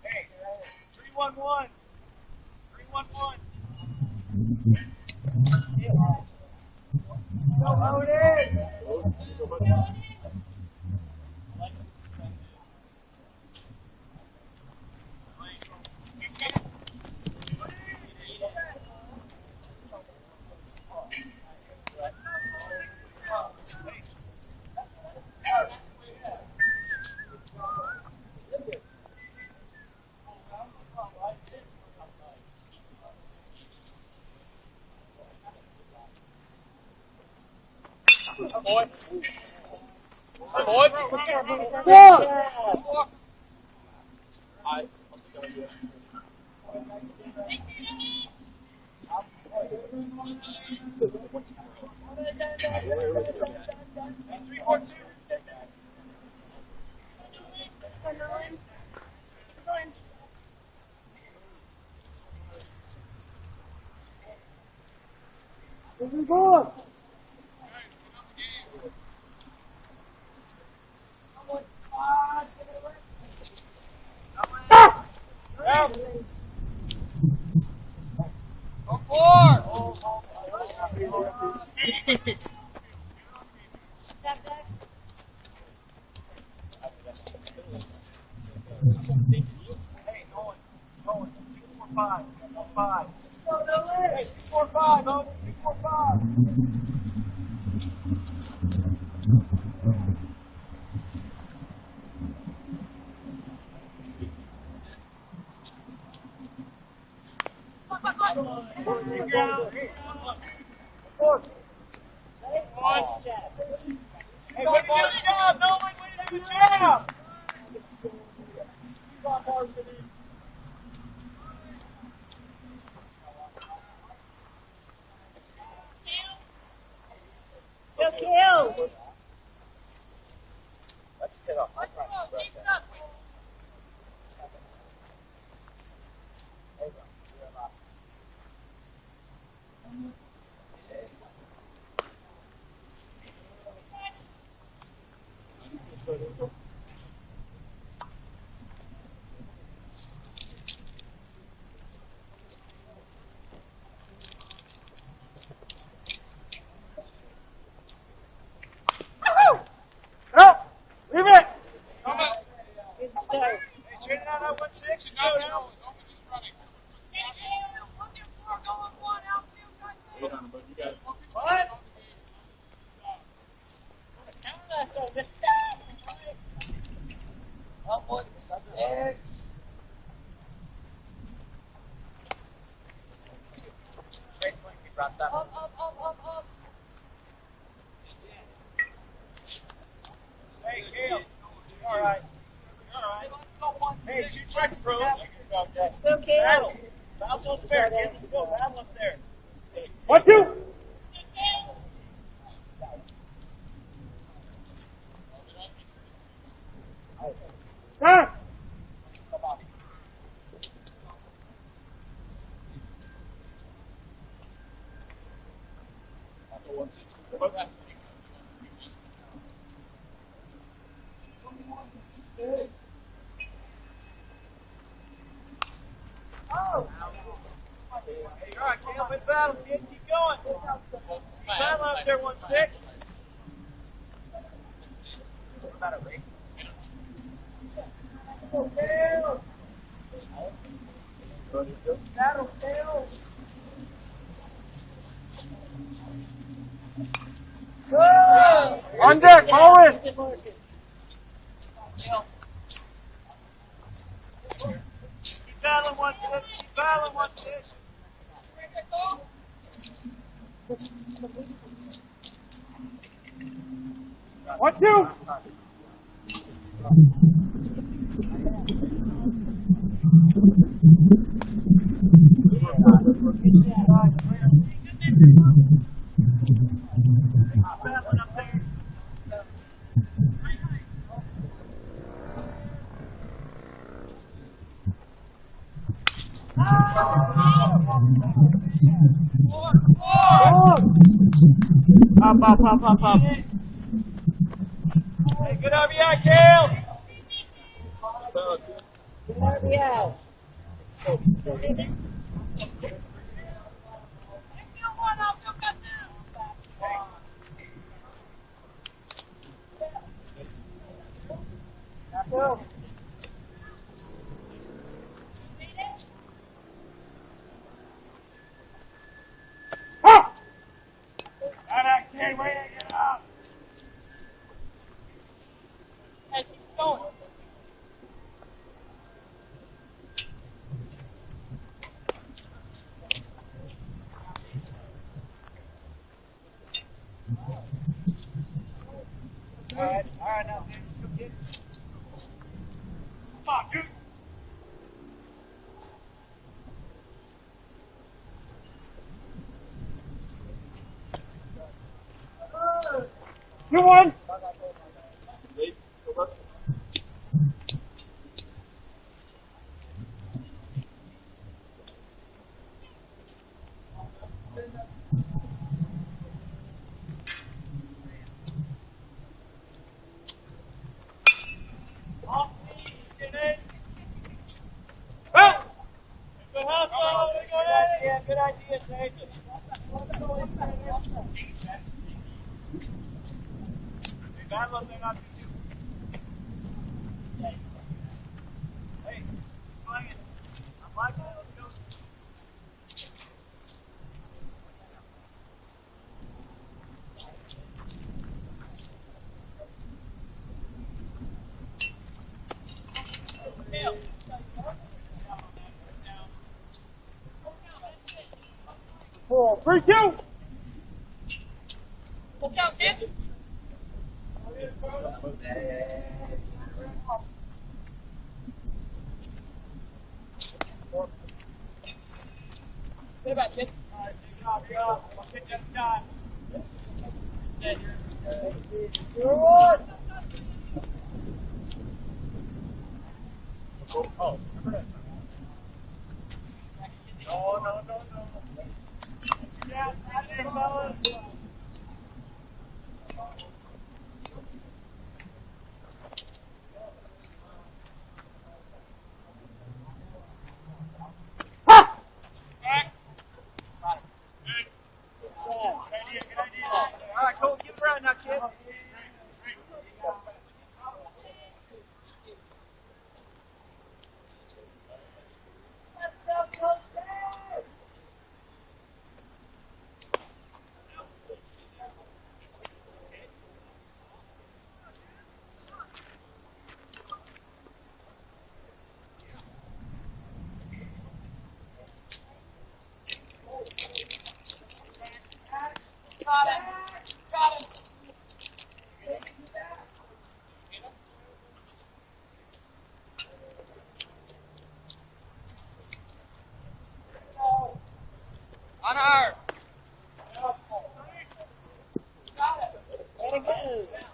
Hey, 3-1-1. 3-1-1. Go, Odin! Boy. Hey, boy. Hey, Nolan. Nolan. 2-4-5. 2-4-5. Hey, 2-4-5, Odin. 2-4-5. Hey, way to do the job, Nolan! Way to do the job! Go kill! Let's get up. Leave it! Good start. Hey, straighten out that 1-6. Let's go now. Hey, Kale. You all right? You all right? Hey, 2-check approach. Go kill! Battle. Battle's fair. Kale, let's go. Battle up there. 1-2. Ah! Hey, all right, Kale. Good battle, kid. Keep going. Keep battling up there, 1-6. Battle, Kale. On deck, Owen! Good working. Keep battling 1-6. Keep battling 1-6. One, two. Battling up there. Up, up, up, up, up. Hey, good RBI, Kale. Good RBI. All right, now, dude. Go get it. Come on, dude. You won. Good idea, Dave. Bad luck, they're not too. Hey, playing. I'm liking it. Let's go. Four, 3-2. All right, Cole, give it right now, kid. On her. Way to go.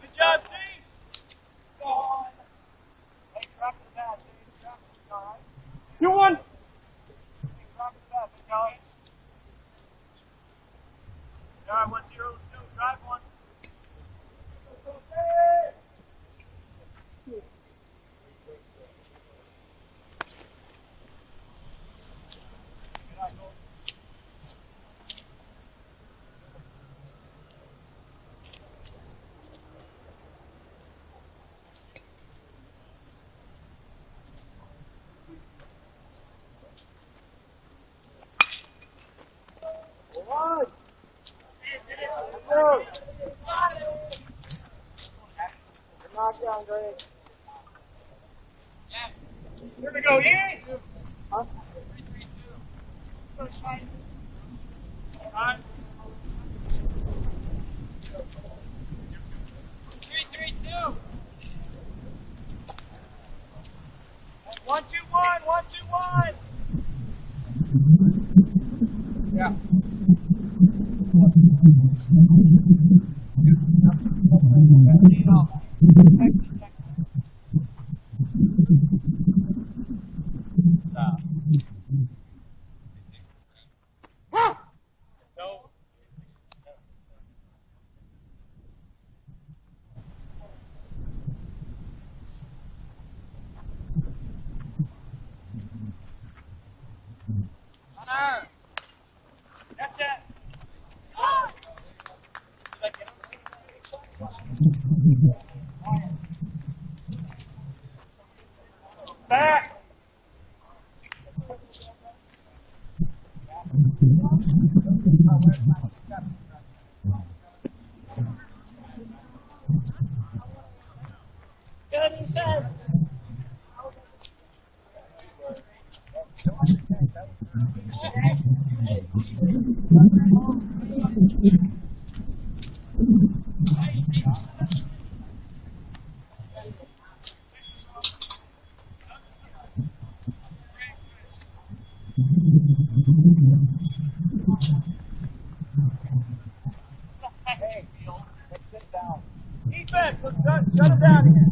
Good job, Steve. Hey, drop the bat, Steve. Drop it, all right? You won. Drop the bat, big dog. All right, 1-0. Let's go. Drive one. Knockdown, Greg. Here we go. Easy. Huh? 3-3-2. 1-2-1. 1-2-1. Yeah. That's it. Back. Good defense. Hey, let's sit down. Defense, let's shut him down here.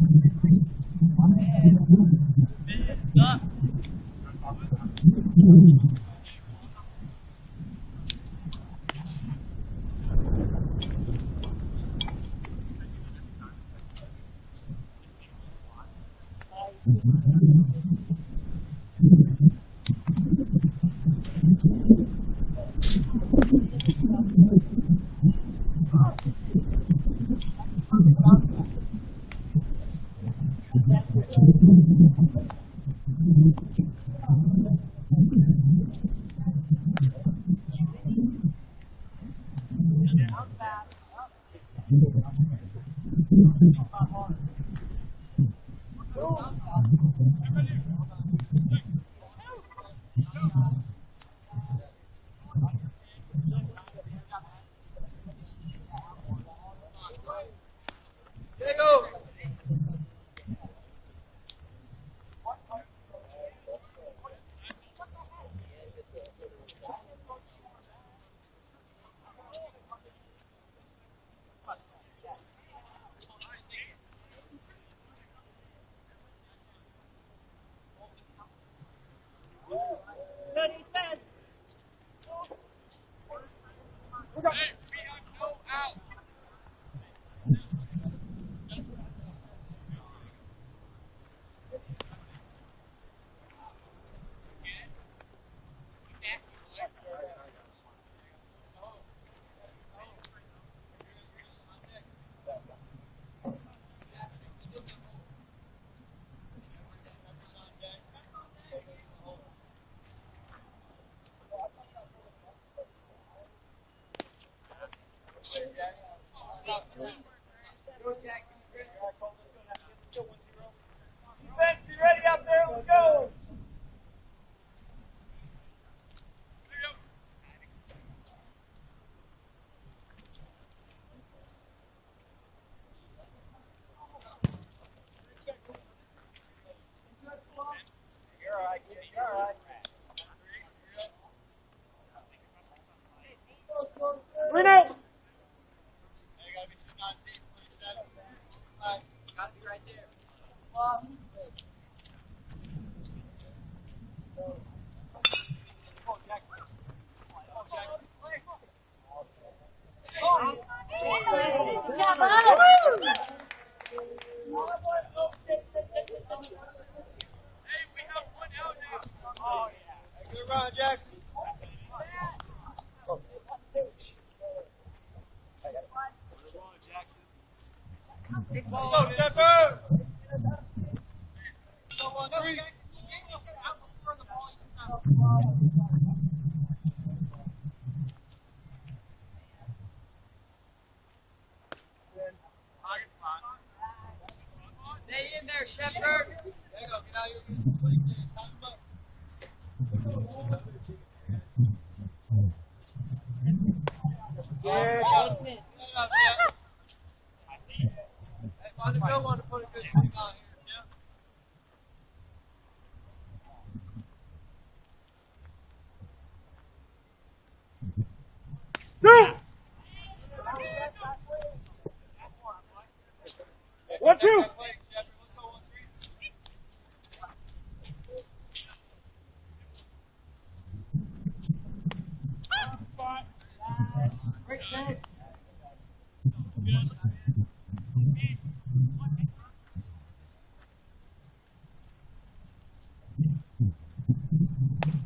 Good defense. Defense, be ready out there. Let's go. You're all right, kid. You're all right. Reno! Good job, Bo. Good run, Jackson. Go, Stepper! Go, 1-3. Stay in there, Shepherd. There you go. Get out here. Get the swing. Time him up. Yeah. Get out, Jack. Hey, find a good one to put a good swing on here. Two! 1-2! Great finish.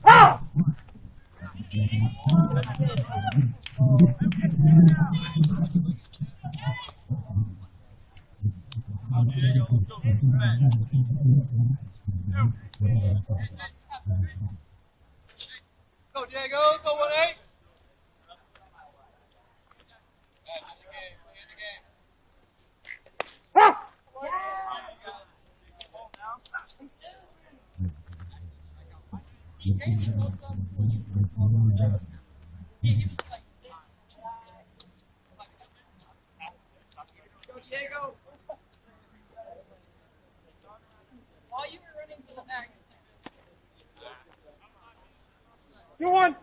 Ah! Go, Diego. Go, 1-8. Go, Diego. While you were running to the back. 2-1.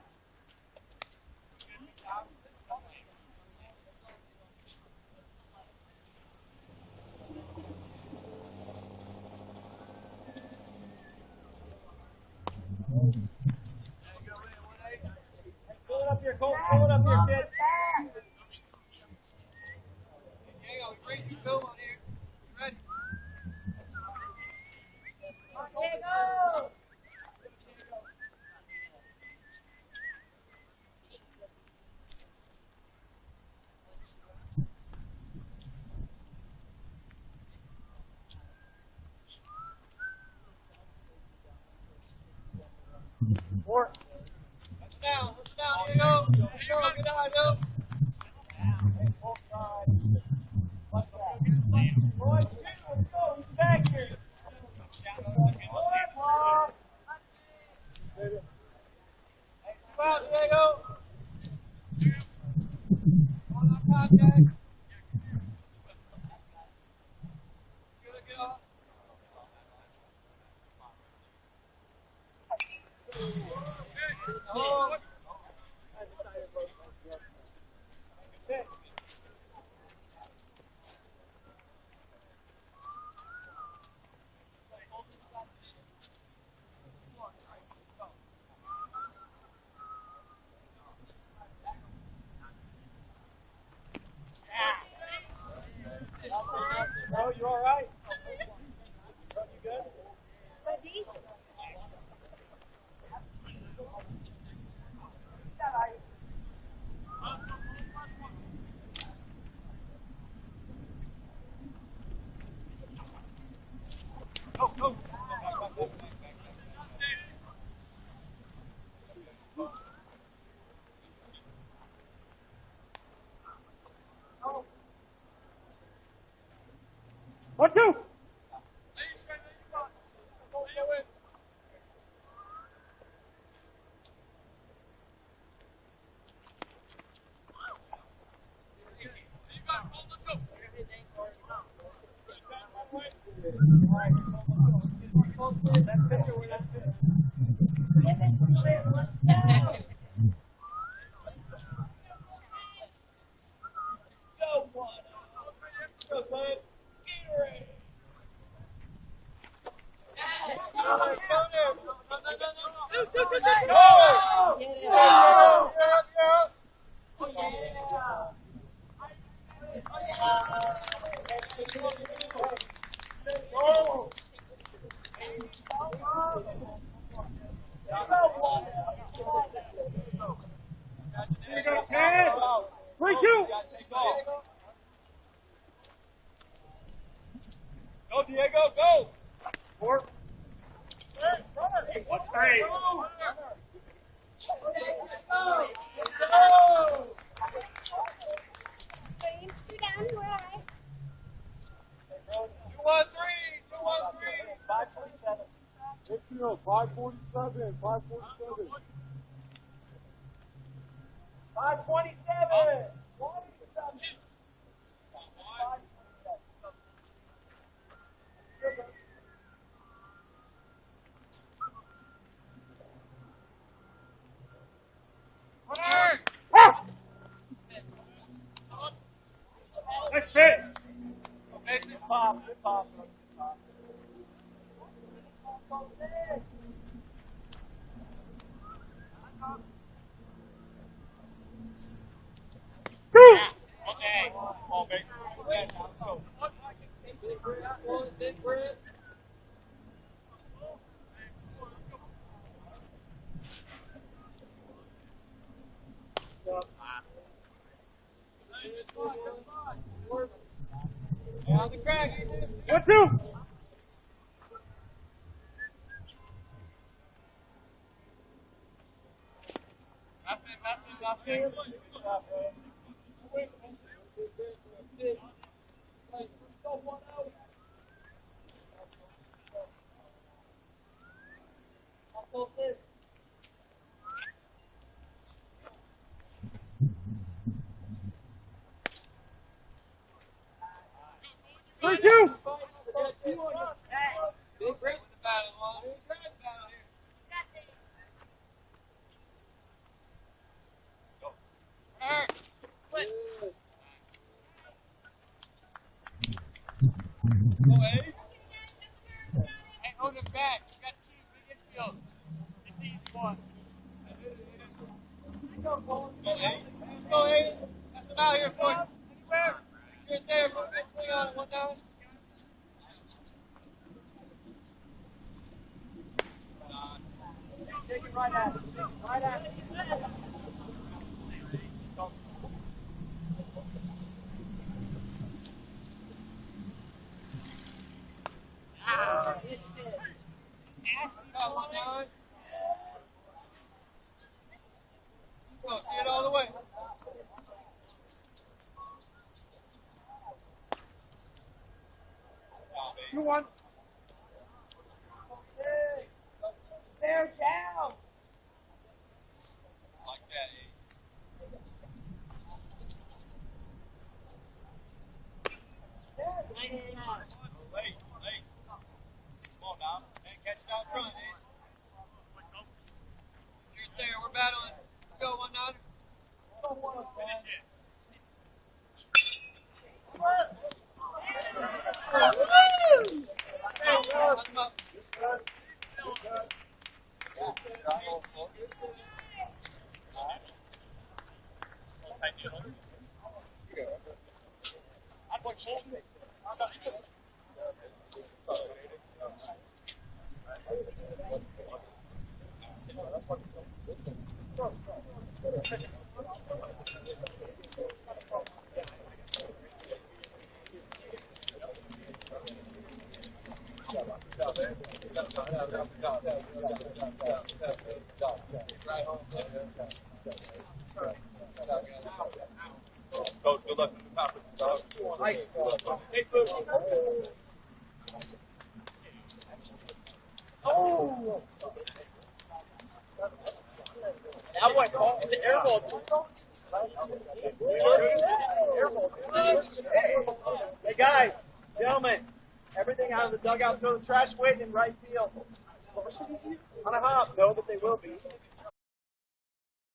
Pull it up here, Cole. Pull it up here, kid. Diego, we ready to go on here. You ready? Diego! 4. Listen down, Diego. Diego, get out, Diego. Boys, let's go. Who's back here? Hey, 2 out, Diego. On contact. Get off. Oh. No, you all right? You good? Go. 1-2. Go, son. Here you go, 10. 3-2. Go, Diego, go! 4. 1-3. James, you down? We're all right. 2-1-3. 547. 547. 547. 527. Nice fit. Mason, pop. Good pop. Okay. Ball, Mason. Let's go. On the crack. 1-2. Three, two. Hey, hold him back. You got two big infield. It needs one. Go, Ames. That's him out here for you. Anywhere. You're there. Put a good swing on it. One down. Take it right at it. Right at it. Got one down. Go, see it all the way. 2-1. They're down. Like that, Late. Come on now. Hey, catch it out front, Here's there. We're battling. Go, 1-9. Finish it. Coach, good luck in the conference, dog. Nice. Hey, Luke. Oh. That one, the air ball. Hey, guys, gentlemen, everything out of the dugout, throw the trash weight in right field. On a hop, know that they will be.